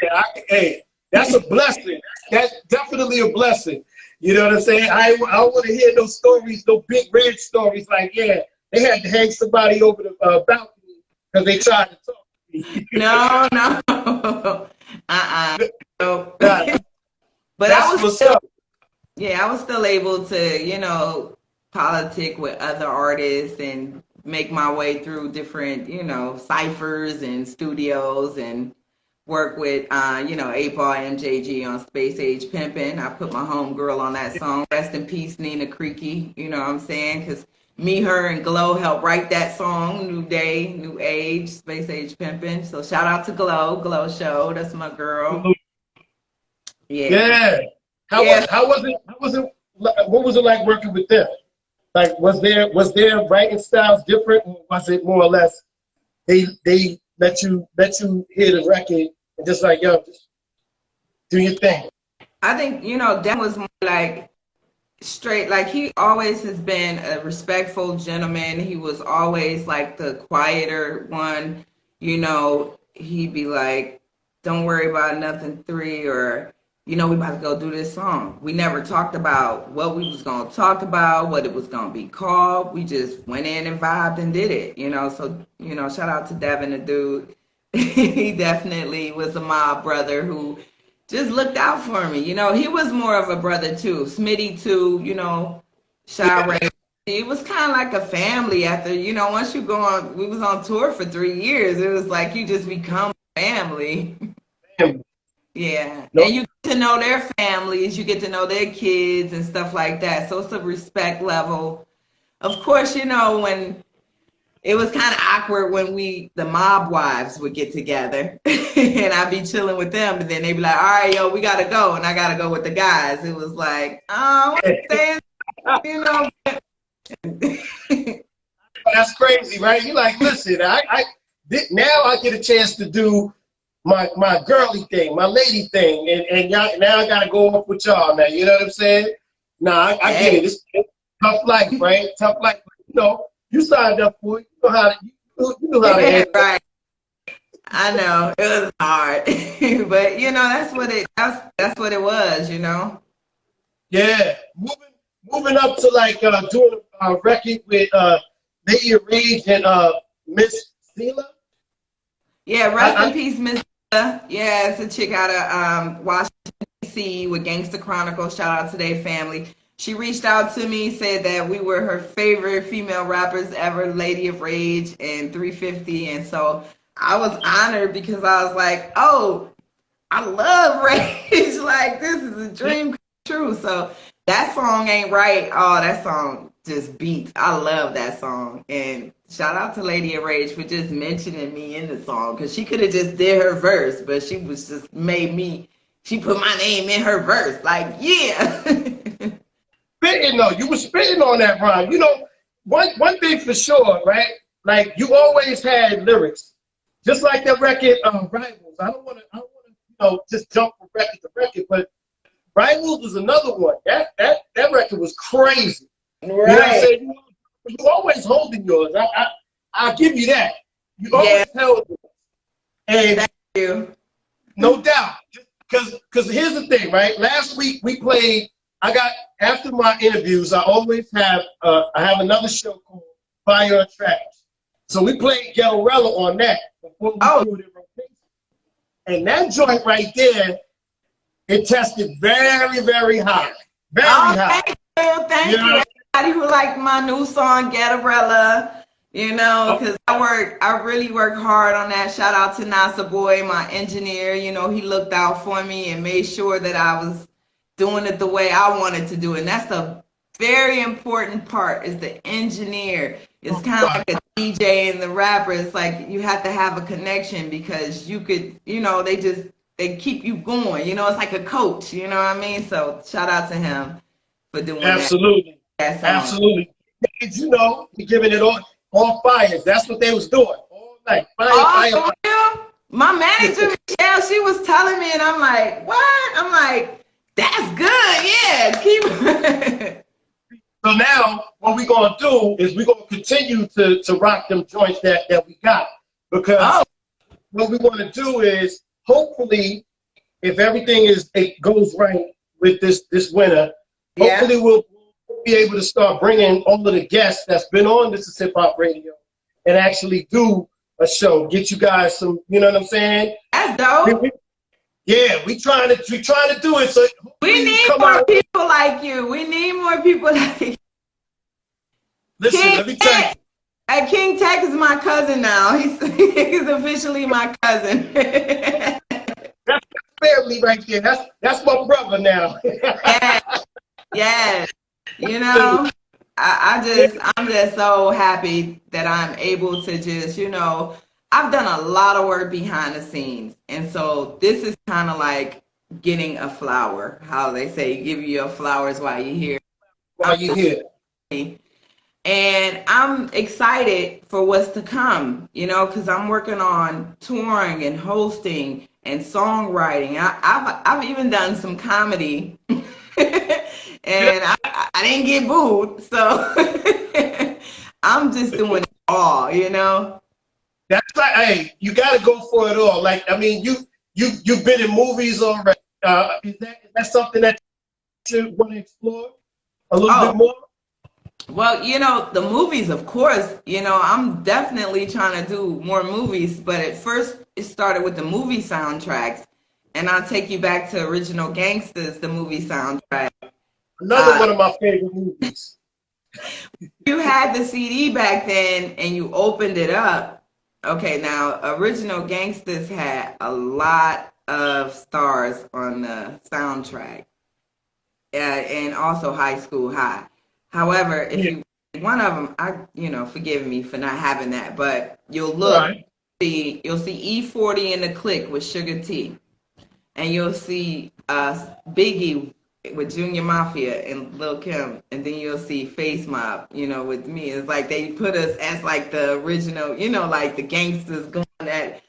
Yeah, hey, that's a blessing. That's definitely a blessing. You know what I'm saying? I want to hear those stories, those big red stories. Like, yeah, they had to hang somebody over the balcony because they tried to talk to me. No. No. But I was still, yeah, I was still able to, you know, politic with other artists and make my way through different, you know, ciphers and studios and work with, you know, 8-Ball MJG on Space Age Pimpin'. I put my homegirl on that song. Rest in peace, Nina Creaky. You know what I'm saying? Because me, her, and Glow helped write that song, New Day, New Age, Space Age Pimpin'. So shout out to Glow Show. That's my girl. Yeah. How was it? What was it like working with them? Like, was their writing styles different, or was it more or less they let you hear the record and just like, yo, just do your thing? I think, you know, Dan was more like straight, like he always has been a respectful gentleman. He was always like the quieter one, you know. He'd be like, don't worry about nothing 3, or we about to go do this song. We never talked about what we was going to talk about, what it was going to be called. We just went in and vibed and did it, So, shout out to Devin, the dude. He definitely was a mob brother who just looked out for me. He was more of a brother too. Smitty too, Shy Ray. It was kind of like a family after, once you go on, we was on tour for 3 years. It was like you just become family. Yeah. Nope. And you get to know their families, you get to know their kids and stuff like that. So it's a respect level. Of course, when it was kind of awkward when the mob wives would get together and I'd be chilling with them, and then they'd be like, all right, yo, we got to go. And I got to go with the guys. It was like, oh, what saying, That's crazy, right? You're like, listen, now I get a chance to do my girly thing, my lady thing, and y'all, now I gotta go off with y'all now. You know what I'm saying? Nah, I get it. It's tough life, right? Tough life. You signed up for it. You know how to handle it. Right. I know it was hard, but that's what it was. Yeah, moving up to like doing a record with Lady of Rage and Miss Sela. Yeah, rest in peace, Miss. Yeah, it's a chick out of Washington, D.C. with Gangsta Chronicles. Shout out to their family. She reached out to me, said that we were her favorite female rappers ever, Lady of Rage and 350. And so I was honored because I was like, oh, I love Rage. Like, this is a dream come true. So that song ain't right. Oh, that song just beats. I love that song. And shout out to Lady of Rage for just mentioning me in the song, because she could have just did her verse, but she was just she put my name in her verse. Like, yeah. Spitting though, you were spitting on that rhyme. One thing for sure, right? Like, you always had lyrics, just like that record, Rivals. I don't want to, just jump from record to record, but Rivals was another one. That record was crazy. Right. You know what I'm saying? You always holding yours. I'll give you that. You always held yours. And thank you. No doubt. Because here's the thing, right? Last week we played. After my interviews, I always have I have another show called Fire or Trash. So we played Ghettorella on that before we do it in rotation. And that joint right there, it tested very, very high. Very high. Thank you. Everybody who liked my new song, Ghettorella, because I really work hard on that. Shout out to Nasa Boy, my engineer. He looked out for me and made sure that I was doing it the way I wanted to do it. And that's the very important part, is the engineer. It's kind of like a DJ and the rapper. It's like you have to have a connection, because you could, they keep you going. It's like a coach, you know what I mean? So shout out to him for doing Absolutely. that. Absolutely. You're giving it all fires. That's what they was doing all night. Fire. My manager, Michelle, she was telling me, and I'm like, what? I'm like, that's good. Yeah, keep. So now what we're going to do is we're going to continue to rock them joints that we got. Because what we want to do is, hopefully, if everything goes right with this winter, hopefully we'll be able to start bringing all of the guests that's been on This Is Hip Hop Radio and actually do a show. Get you guys some, you know what I'm saying? That's dope. We trying to do it. So we need more people like you. We need more people like you. Listen, let me tell you. King Tech is my cousin now. He's officially my cousin. That's family right there. That's my brother now. Yes. I'm just so happy that I'm able to just, I've done a lot of work behind the scenes. And so this is kind of like getting a flower. How they say, give you your flowers while you're here. While you're here. And I'm excited for what's to come, because I'm working on touring and hosting and songwriting. I've even done some comedy. And I didn't get booed, so I'm just doing it all, That's right. Hey, you got to go for it all. Like, I mean, you've been in movies already. Is that something that you want to explore a little bit more? Well, the movies, of course, I'm definitely trying to do more movies, but at first it started with the movie soundtracks. And I'll take you back to Original Gangsters, the movie soundtrack. Another one of my favorite movies. You had the CD back then and you opened it up. Okay, now Original Gangsters had a lot of stars on the soundtrack, and also High School High. However, if you one of them, forgive me for not having that, but you'll look, you'll see E40 in the Click with Sugar T, and you'll see Biggie with Junior Mafia and Lil Kim, and then you'll see Face Mob, with me. It's like they put us as like the original, like the gangsters going at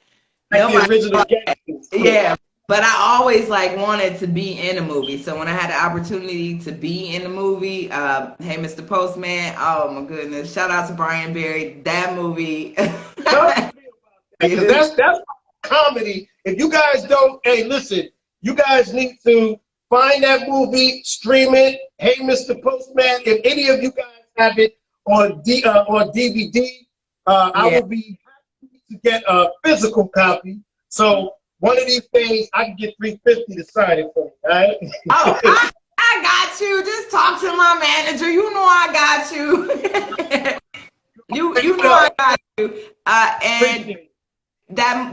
the original gangsters. Yeah. But I always wanted to be in a movie. So when I had the opportunity to be in the movie, hey, Mr. Postman, oh my goodness, shout out to Brian Berry, that movie. that's comedy. If you guys don't, hey, listen, you guys need to find that movie, stream it. Hey, Mr. Postman, if any of you guys have it on DVD, I will be happy to get a physical copy. So one of these days, I can get $350 to sign it for me, all right? Oh, I got you. Just talk to my manager. You know I got you. you know I got you. And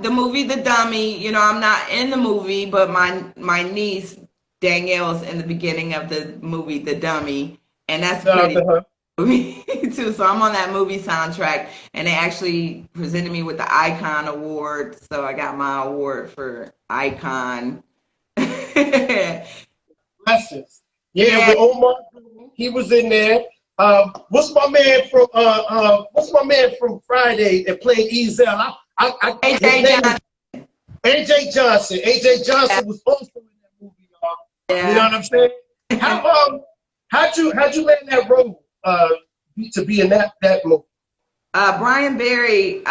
the movie The Dummy, I'm not in the movie, but my niece Danielle's in the beginning of the movie The Dummy, and that's pretty movie too. So I'm on that movie soundtrack, and they actually presented me with the Icon Award. So I got my award for Icon. Blessings. Yeah, with Omar, he was in there. What's my man from Friday that played Ezel? AJ Johnson. AJ Johnson. AJ Johnson was also in that movie, y'all. Yeah. You know what I'm saying? How'd you land that role to be in that movie? Brian Berry,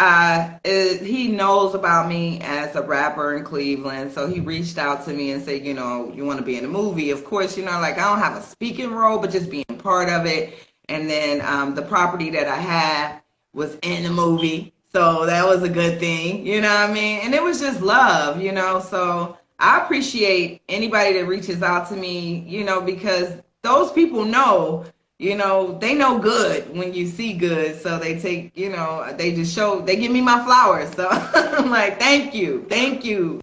he knows about me as a rapper in Cleveland, so he reached out to me and said, you want to be in a movie? Of course, I don't have a speaking role, but just being part of it. And then the property that I had was in the movie, so that was a good thing, you know what I mean? And it was just love, so I appreciate anybody that reaches out to me, because those people know, they know good when you see good. So they take, they give me my flowers. So I'm like, thank you. Bring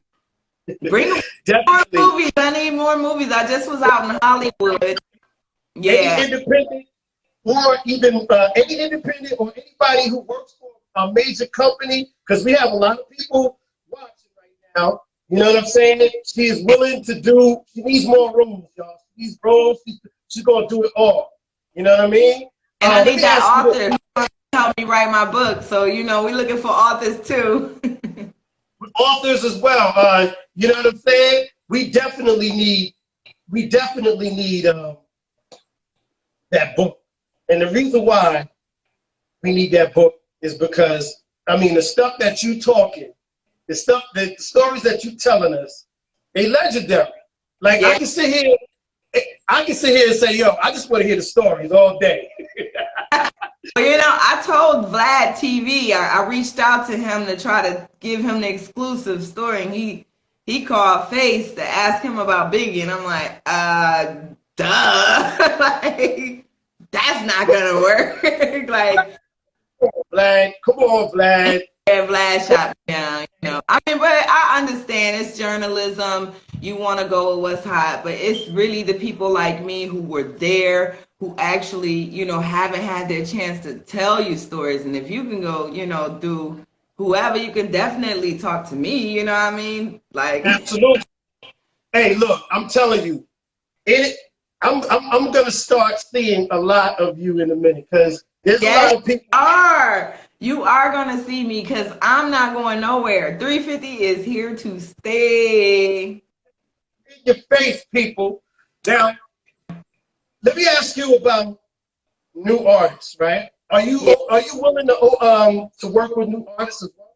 more movies. I need more movies. I just was out in Hollywood. Yeah. Any independent or even any independent or anybody who works for a major company, because we have a lot of people watching right now. You know what I'm saying? She is willing to she needs more roles, y'all. She needs roles. She's going to do it all. You know what I mean? And I need that author to help me write my book. So, we're looking for authors too. Authors as well. You know what I'm saying? We definitely need that book. And the reason why we need that book is because, the stuff that you talking, the stories that you telling us, they legendary. Like, yeah. I can sit here and say, yo, I just want to hear the stories all day. I told Vlad TV, I reached out to him to try to give him the exclusive story, and he called Face to ask him about Biggie, and I'm like, duh. Like, that's not gonna work. Like, Vlad, come on, Vlad. Yeah, Vlad shot me down, but I understand it's journalism. You want to go with what's hot, but it's really the people like me who were there, who actually, haven't had their chance to tell you stories. And if you can go, do whoever, you can definitely talk to me, you know what I mean? Like, absolutely. Hey, look, I'm telling you, I'm gonna start seeing a lot of you in a minute, because there's a lot of people. You are going to see me, because I'm not going nowhere. 350 is here to stay. In your face, people. Now, let me ask you about new artists, right? Are you willing to work with new artists as well?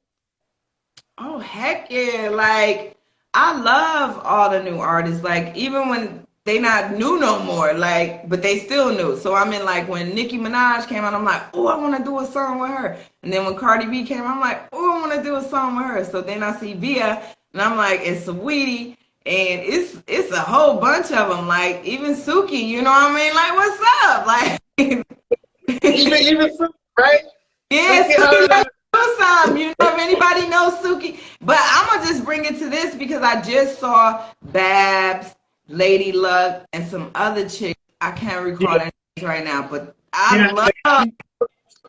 Oh, heck yeah. Like, I love all the new artists. Like, even when they not new no more, like, but they still new. So I mean, like, when Nicki Minaj came out, I'm like, oh, I want to do a song with her. And then when Cardi B came out, I'm like, oh, I want to do a song with her. So then I see Via, and I'm like, it's Saweetie. And it's a whole bunch of them. Like, even Suki, you know what I mean? Like, what's up? Like, even right? yeah, Suki, let's do some. You know, if anybody knows Suki. But I'm going to just bring it to this because I just saw Babs, Lady Luck, and some other chicks. I can't recall their names right now, but I love.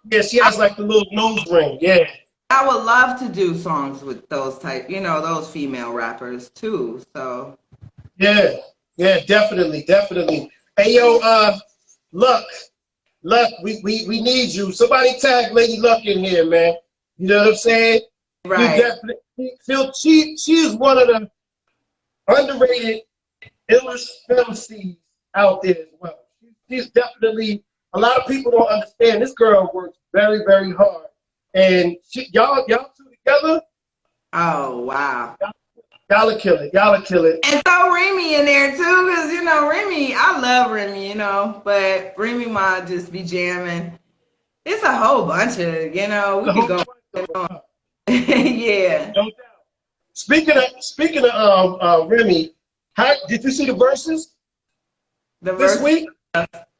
Yeah, she has like the little nose ring. Yeah. I would love to do songs with those type, you know, those female rappers too. So. Yeah, definitely. Hey, yo, Luck, we need you. Somebody tag Lady Luck in here, man. You know what I'm saying? Right. You definitely feel she is one of the underrated illest femmes out there as well. She's definitely, a lot of people don't understand. This girl works very, very hard. And y'all two together. Oh, wow. Y'all will kill it. And so Remy in there too, because, you know, Remy, I love Remy, you know, but Remy might just be jamming. It's a whole bunch of, you know, we could go. Yeah. No doubt. Speaking of Remy, did you see the verses this week?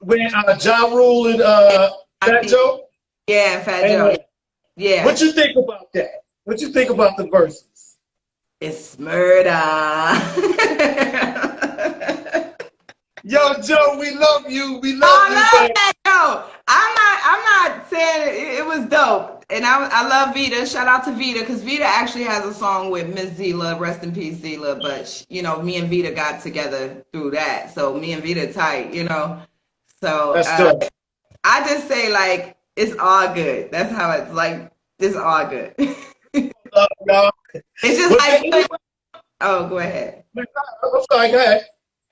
With Ja Rule and Fat Joe? Yeah, Fat Joe. Yeah. What you think about that? What you think about the verses? It's murder. Yo, Joe, we love you. We love you. I love that, Joe. I'm not saying it was dope. And I love Vita. Shout out to Vita, because Vita actually has a song with Miss Zila. Rest in peace, Zila. But, you know, me and Vita got together through that. So me and Vita tight, you know. So that's dope. I just say, like, it's all good. That's how it's like. It's all good. It's just like. Oh, go ahead. I'm sorry. Go ahead.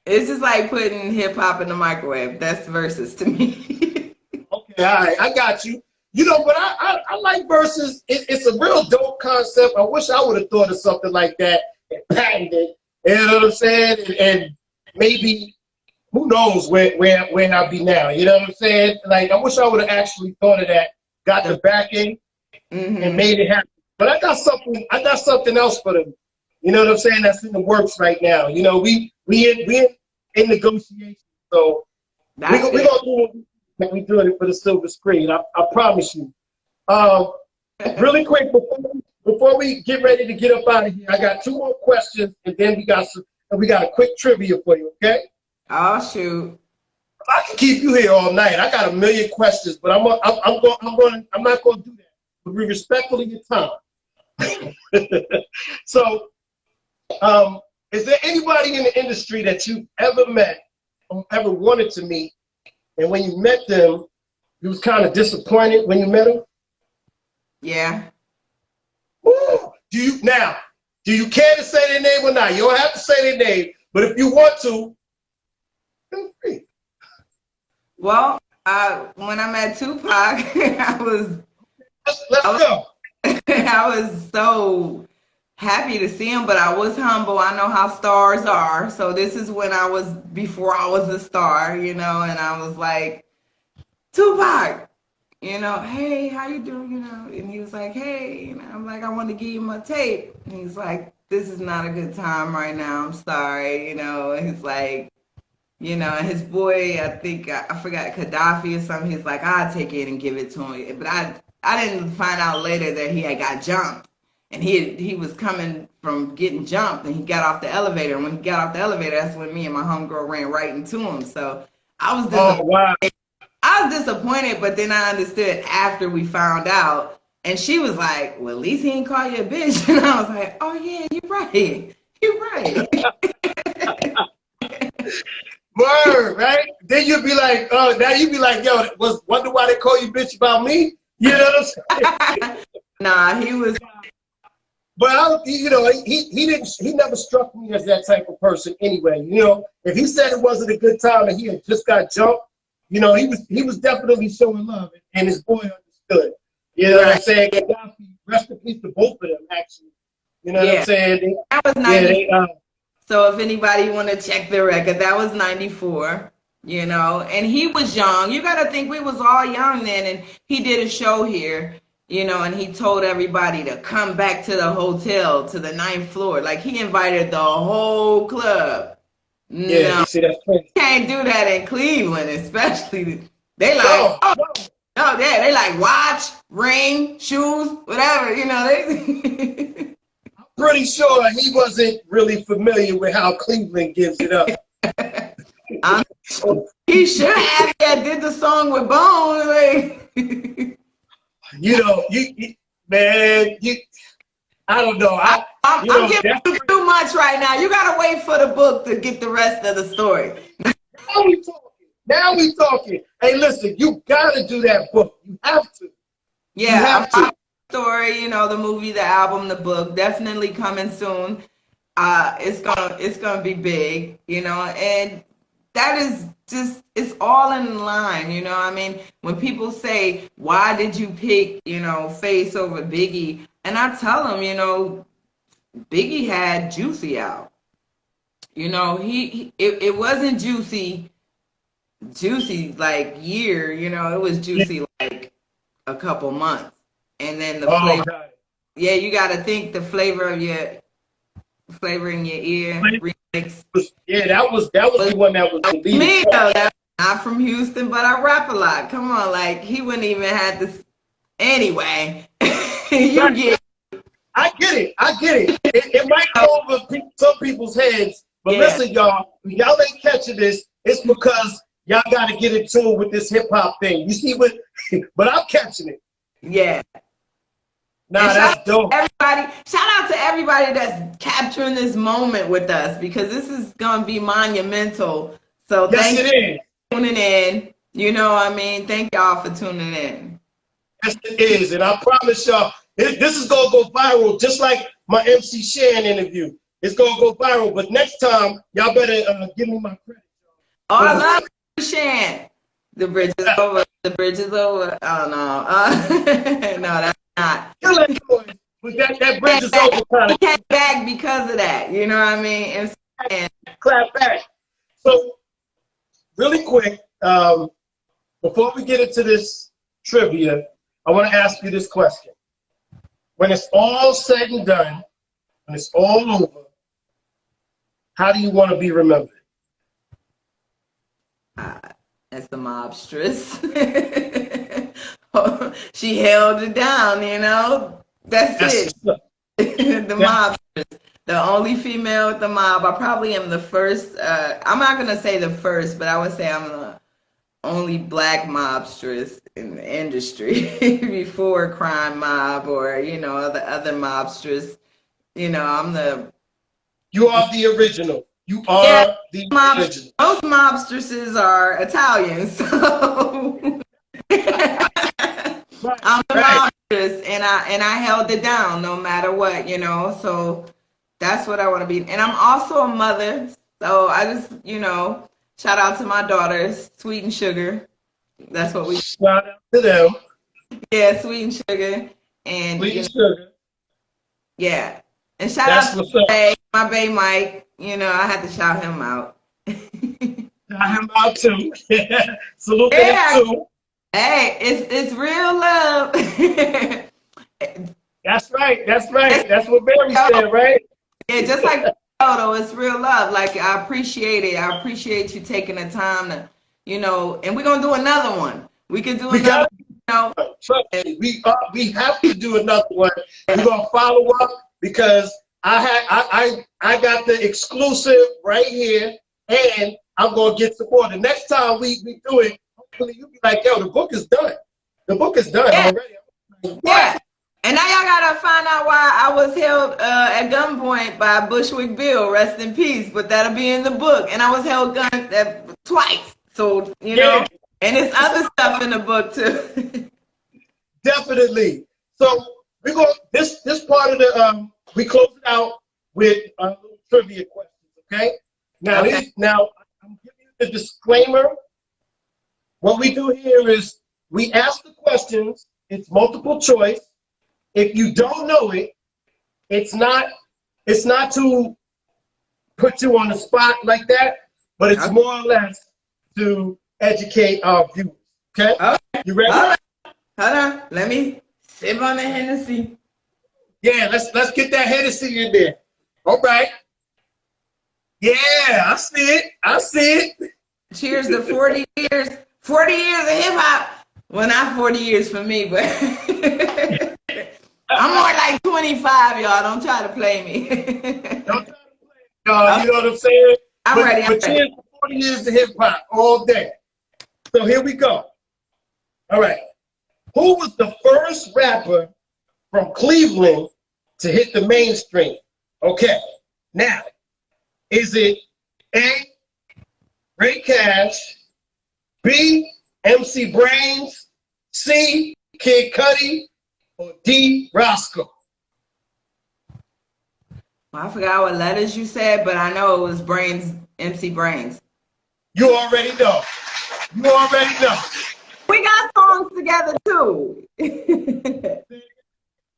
It's just like putting hip hop in the microwave. That's verses to me. Okay, all right. I got you. You know, but I like verses. It's a real dope concept. I wish I would have thought of something like that and patented it. You know what I'm saying? And maybe. Who knows where I'll be now? You know what I'm saying? Like, I wish I would have actually thought of that, got the backing, and made it happen. But I got something else for them. You know what I'm saying? That's in the works right now. You know, we in negotiations, so we're gonna do what we doing it for the silver screen. I promise you. Really quick before we get ready to get up out of here, I got 2 more questions, and then we got a quick trivia for you. Okay? Oh, shoot. I can keep you here all night. I got a million questions, but I'm not going to do that. But be respectful of your time. So, is there anybody in the industry that you've ever met or ever wanted to meet, and when you met them, you was kind of disappointed when you met them? Yeah. Woo! Do you care to say their name or not? You don't have to say their name, but if you want to, feel free. Well, when I met Tupac, I was. Let's go. I was so happy to see him, but I was humble. I know how stars are. So this is when before I was a star, you know, and I was like, Tupac, you know, hey, how you doing, you know? And he was like, hey, and I'm like, I want to give you my tape. And he's like, this is not a good time right now. I'm sorry, you know. And he's like, you know, and his boy, I think, I forgot, Gaddafi or something, he's like, I'll take it and give it to him. But I didn't find out later that he had got jumped. And he was coming from getting jumped, and he got off the elevator. And when he got off the elevator, that's when me and my homegirl ran right into him. So I was disappointed. Oh, wow. I was disappointed, but then I understood after we found out. And she was like, well, at least he didn't call you a bitch. And I was like, oh, yeah, you're right. You're right. Word, right? Then you'd be like, now you'd be like, yo, wonder why they call you bitch about me? You know what I'm saying? Nah, he was. But you know, he never struck me as that type of person anyway. You know, if he said it wasn't a good time and he had just got jumped, you know, he was definitely showing love, and his boy understood. You know what I'm saying? Gaddafi, rest in peace to both of them, actually. You know what I'm saying? That was 94. So if anybody want to check the record, that was 94. You know, and he was young. You got to think we was all young then, and he did a show here. You know, and he told everybody to come back to the hotel, to the 9th floor. Like, he invited the whole club. Yeah, no, you see, that's crazy. You can't do that in Cleveland, especially. They like, no, they like watch, ring, shoes, whatever, you know. They I'm pretty sure he wasn't really familiar with how Cleveland gives it up. He should have did the song with Bones. Like, you know, man, I don't know. I'm giving you too much right now. You gotta wait for the book to get the rest of the story. Now we talking. Hey, listen, you gotta do that book. You have to. Yeah, you have to. Story, you know, the movie, the album, the book, definitely coming soon. It's gonna be big, you know, and that is just, it's all in line, you know. I mean, when people say, why did you pick, you know, Face over Biggie? And I tell them, you know, Biggie had Juicy out. You know, it wasn't juicy like year, you know, it was juicy like a couple months. And then the flavor, God. Yeah, you got to think the flavor in your ear remix. Yeah, that was the one that was me though. Not from Houston, but I rap a lot. Come on, like he wouldn't even have this anyway. You get. I get it. It might go over some people's heads, but listen, y'all ain't catching this. It's because y'all got to get in tune with this hip hop thing. You see what? But I'm catching it. Yeah. Nah, that's dope. Shout out to everybody that's capturing this moment with us, because this is gonna be monumental. So thank you for tuning in. You know what I mean? Thank y'all for tuning in. Yes, it is, and I promise y'all, this is gonna go viral, just like my MC Shan interview. It's gonna go viral, but next time y'all better give me my credit. Oh, I love Shan. The bridge is over. The bridge is over. Oh no, no, that's not. But that bridge is over. Kind of came back because of that. You know what I mean? And clap back. So, really quick, before we get into this trivia, I want to ask you this question. When it's all said and done, when it's all over, how do you want to be remembered? As the mobstress. She held it down, you know. That's it. The mobstress. The only female with the mob. I probably am the first. I'm not going to say the first, but I would say I'm the only black mobstress in the industry before Crime Mob or, you know, other mobstress. You know, You are the original. You are the original. Most mobstresses are Italian, so I'm the mobstress, and I held it down no matter what, you know. So that's what I want to be. And I'm also a mother, so I just, you know, shout out to my daughters, Sweet and Sugar. That's what we shout out to them. Yeah, Sweet and Sugar, and Sweet and Sugar. Yeah, and shout out to my bae Mike. You know, I had to shout him out. Shout him out too. Salute to him too. Hey, it's real love. That's right. That's what Mary said, right? Yeah, just like the photo, it's real love. Like, I appreciate it. I appreciate you taking the time to, you know, and we're gonna do another one. We can do another. We have to do another one. We're gonna follow up because I got the exclusive right here, and I'm gonna get support. The next time we do it, hopefully you'll be like, yo, the book is done. The book is done already. Yeah. And now y'all gotta find out why I was held at gunpoint by Bushwick Bill, rest in peace. But that'll be in the book. And I was held twice. So, you know, and there's other stuff in the book too. Definitely. So we're going this part of the we close it out with a little trivia questions, okay? Now I'm giving you the disclaimer. What we do here is we ask the questions, it's multiple choice. If you don't know it, It's not to put you on the spot like that, but it's more or less to educate our viewers. Okay? You ready? Hold on. Let me sip on the Hennessy. Yeah, let's get that Hennessy in there. All right. Yeah, I see it. Cheers to 40 years. 40 years of hip hop. Well, not 40 years for me, but I'm more like 25, y'all. Don't try to play me. Don't try to play, y'all. You know what I'm saying? I'm ready. But cheers for 40 years of hip hop all day. So here we go. All right. Who was the first rapper from Cleveland to hit the mainstream? Okay. Now, is it A, Ray Cash, B, MC Brains, C, Kid Cudi, or D, Roscoe? Well, I forgot what letters you said, but I know it was Brains, MC Brains. You already know. We got songs together too.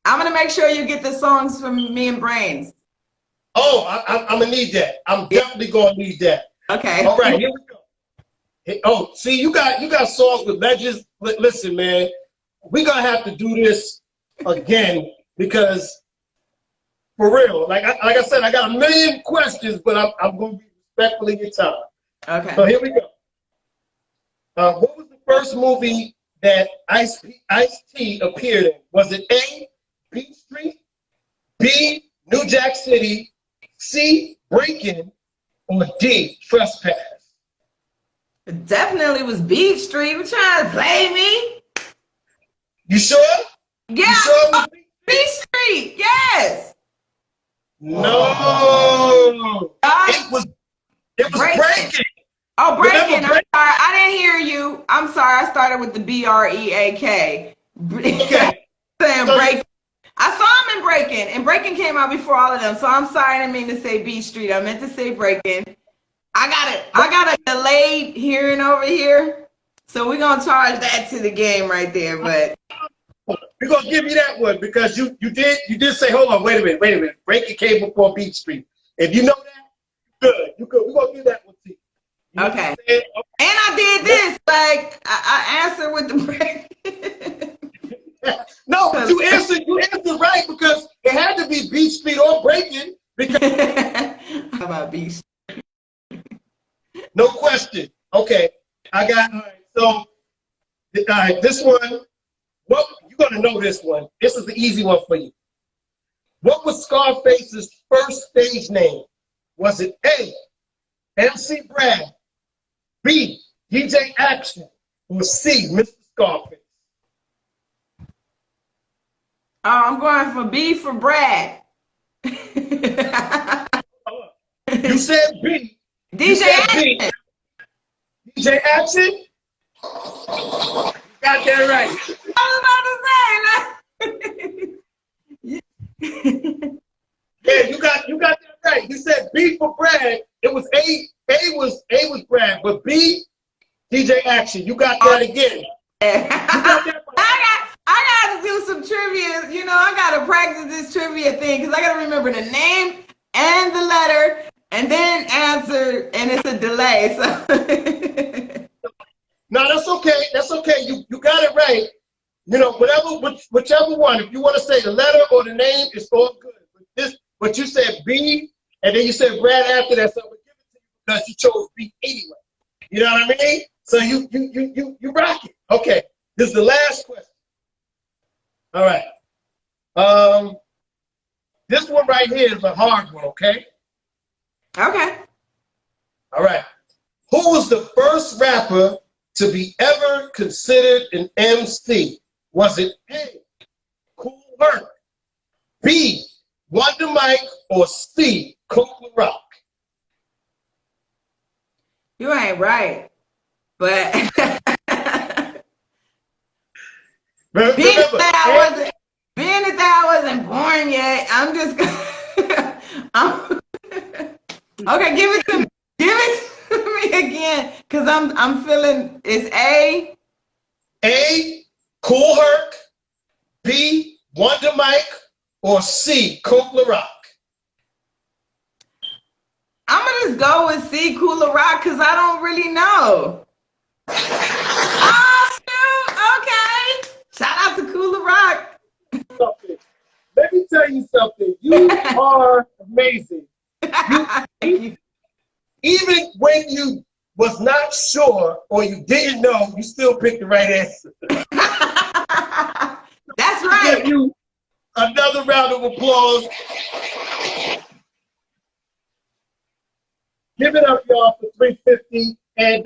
I'm gonna make sure you get the songs from me and Brains. Oh, I'm gonna need that. I'm definitely gonna need that. Okay. All right, here we go. Oh, see, you got songs with legends. Listen, man, we're gonna have to do this again because, for real, like I said, I got a million questions, but I'm gonna be respectful of your time. Okay. So here we go. What was the first movie that Ice-T appeared in? Was it A, Beat Street, B, New Jack City, C, Breakin', or D, Trespass? It definitely was Beach Street. You trying to play me? You sure? Yeah. You sure it was Beach Street. Yes. No. It was Breakin'. Oh, Breakin'. I'm sorry. I didn't hear you. I'm sorry. I started with the B-R-E-A-K. Okay. Saying Breakin'. I saw him in Breakin', and Breakin' came out before all of them. So I'm sorry, I didn't mean to say Beach Street. I meant to say Breakin'. I got a delayed hearing over here, so we're gonna charge that to the game right there. But we're gonna give you that one because you did say, hold on, wait a minute. Breakin' came before Beach Street. If you know that, good. We're gonna give that one to you. You know okay. And I did this, like I answered with the Breakin'. No, but you answered right because it had to be Beach Street or Breakin'. How about Beach Street? No question. Okay, all right. So, all right, this one. What you're gonna know this one. This is the easy one for you. What was Scarface's first stage name? Was it A, MC Brad, B, DJ Action, or C, Mr. Scarface? Oh, I'm going for B for Brad. You said B. DJ Action. DJ Action? Got that right. I was about to say. Yeah, you got that right. You said B for Brad. It was A was Brad, but B, DJ Action. You got that again. I got to do some trivia. You know, I got to practice this trivia thing because I got to remember the name and the letter and then answer, and it's a delay. So. No, that's okay. That's okay. You got it right. You know, whichever one. If you want to say the letter or the name, it's all good. But you said B, and then you said Brad after that, so we'll give it to you because you chose B anyway. You know what I mean? So you rock it. Okay. This is the last question. All right. This one right here is a hard one, okay? Okay. All right. Who was the first rapper to be ever considered an MC? Was it A, Kool Herc, B, Wonder Mike, or C, Coke Rock? You ain't right, but being that I wasn't born yet, I'm just okay. Give it to me again, cause I'm feeling it's A, Kool Herc, B, Wonder Mike, or C, Coke La Rock? I'm gonna just go with C, Cooler Rock, because I don't really know. Oh, shoot. Okay. Shout out to Cooler Rock. Let me tell you something. You are amazing. Even when you was not sure or you didn't know, you still picked the right answer. That's right. Give you another round of applause. Give it up, y'all, for 350. And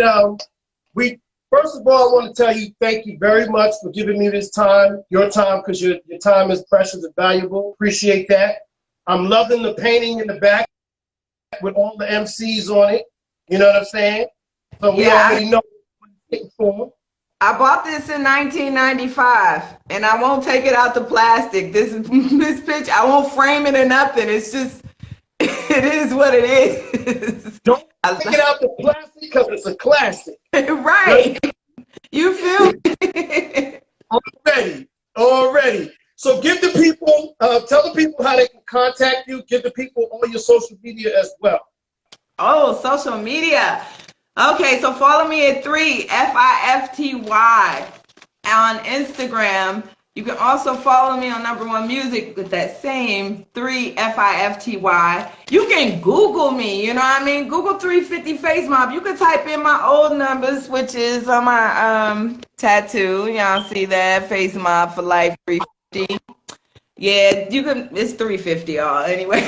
we, first of all, I want to tell you thank you very much for giving me this time, your time, because your time is precious and valuable. Appreciate that. I'm loving the painting in the back with all the MCs on it. You know what I'm saying? So we already know what it's getting for. I bought this in 1995, and I won't take it out the plastic. This picture, I won't frame it or nothing. It's just, it is what it is. Don't take it out the plastic because it's a classic. Right. You feel me? Already. So give the people, tell the people how they can contact you. Give the people all your social media as well. Oh, social media. Okay, so follow me at 3FIFTY on Instagram. You can also follow me on Number One Music with that same 3FIFTY. You can Google me, you know what I mean? Google 350 Face Mob. You can type in my old numbers, which is on my tattoo. Y'all see that? Face Mob for Life 350. Yeah, you can, it's 350 y'all. Anyway,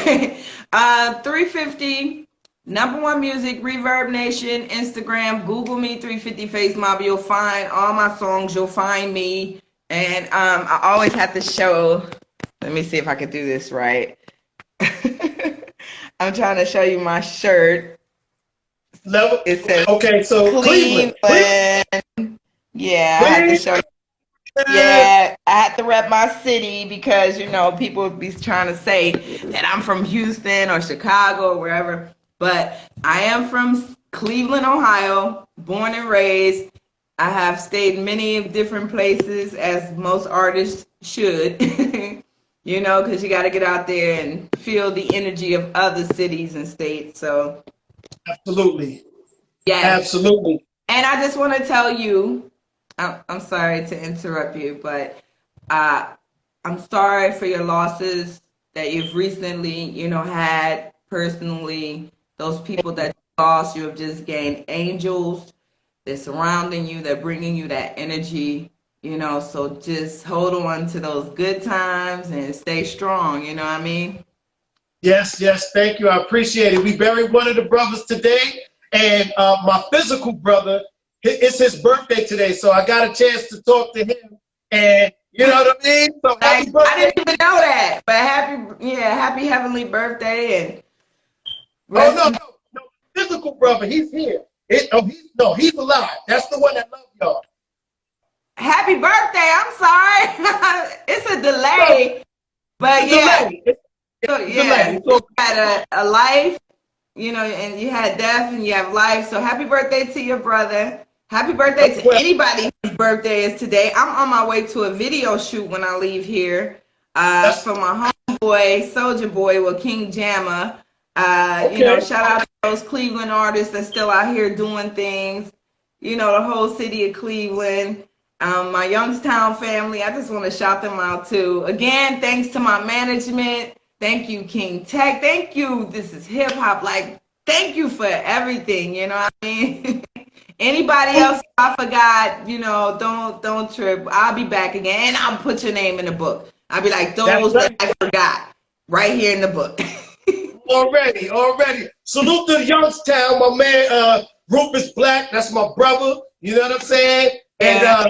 350. Number One Music, Reverb Nation, Instagram, Google me, 350 Face Mob. You'll find all my songs. You'll find me. And I always have to show, let me see if I can do this right. I'm trying to show you my shirt. It says okay, so Cleveland. Yeah, I had to show you. Yeah, I had to rep my city because, you know, people would be trying to say that I'm from Houston or Chicago or wherever. But I am from Cleveland, Ohio, born and raised. I have stayed many different places, as most artists should, you know, because you got to get out there and feel the energy of other cities and states. So, absolutely. Yes. Absolutely. And I just want to tell you, I'm sorry to interrupt you, but I'm sorry for your losses that you've recently, you know, had personally. Those people that you lost, you have just gained angels. They're surrounding you. They're bringing you that energy, you know. So just hold on to those good times and stay strong. You know what I mean? Yes. Thank you. I appreciate it. We buried one of the brothers today, and my physical brother, it's his birthday today, so I got a chance to talk to him. And you know what I mean? So happy birthday. I didn't even know that, but happy heavenly birthday and. No, physical brother, he's here. He's alive. That's the one that loves y'all. Happy birthday! I'm sorry, it's a delay, but yeah. Delay. You had a life, you know, and you had death, and you have life. So happy birthday to your brother. Happy birthday to anybody whose birthday is today. I'm on my way to a video shoot when I leave here for my homeboy, Soldier Boy, with King Jamma. You know, shout out to those Cleveland artists that's still out here doing things. You know, the whole city of Cleveland. My Youngstown family, I just want to shout them out too. Again, thanks to my management. Thank you, King Tech. Thank you. This is hip hop. Like, thank you for everything. You know what I mean? Anybody else I forgot, you know, don't trip. I'll be back again, and I'll put your name in the book. I'll be like, those that I forgot, right here in the book. Already. Salute to Youngstown, my man, Rufus Black. That's my brother. You know what I'm saying? Yeah.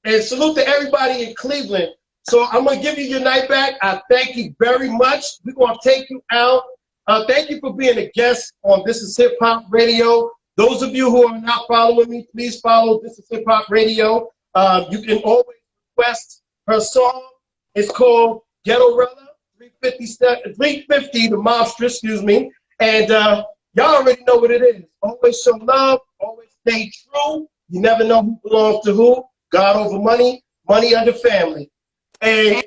And salute to everybody in Cleveland. So I'm going to give you your night back. I thank you very much. We're going to take you out. Thank you for being a guest on This Is Hip Hop Radio. Those of you who are not following me, please follow This Is Hip Hop Radio. You can always request her song. It's called Ghetto Rella. 350, the Mobstress, excuse me. And y'all already know what it is. Always show love, always stay true. You never know who belongs to who. God over money, money under family. And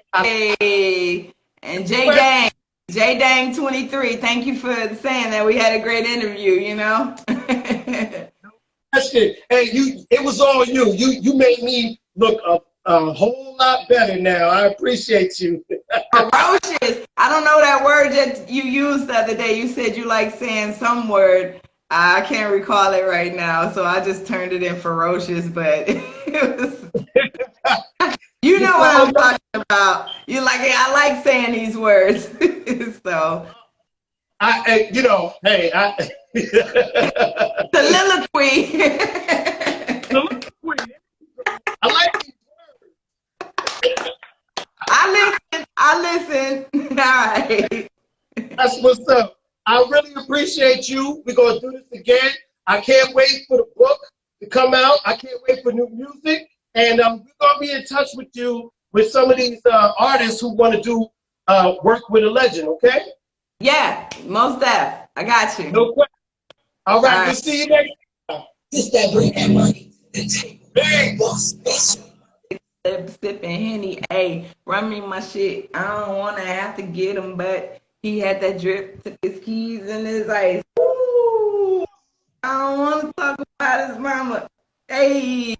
And J Dang 23. Thank you for saying that we had a great interview. You know. Hey, it was all you. You made me look a whole lot better now. I appreciate you. Ferocious. I don't know that word that you used the other day. You said you like saying some word. I can't recall it right now, so I just turned it in ferocious. But it was, you know what I'm talking about. You like it. I like saying these words. So Hey, soliloquy. I like these words. I listen. All right. That's what's up. I really appreciate you. We're gonna do this again. I can't wait for the book to come out. I can't wait for new music, and we're gonna be in touch with you with some of these artists who want to do work with a legend. Okay? Yeah, most def. I got you. No question. All right. We'll see you next time. This that bring that money to the table. Big. Sipping Henny. Hey, run me my shit. I don't want to have to get him, but he had that drip, took his keys and his ice. Ooh, I don't want to talk about his mama. Hey.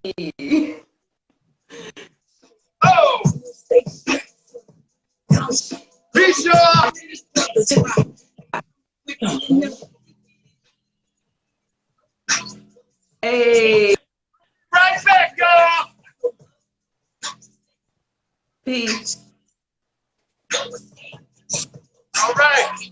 Oh. Be sure. Hey. Right back, y'all. Peace. All right.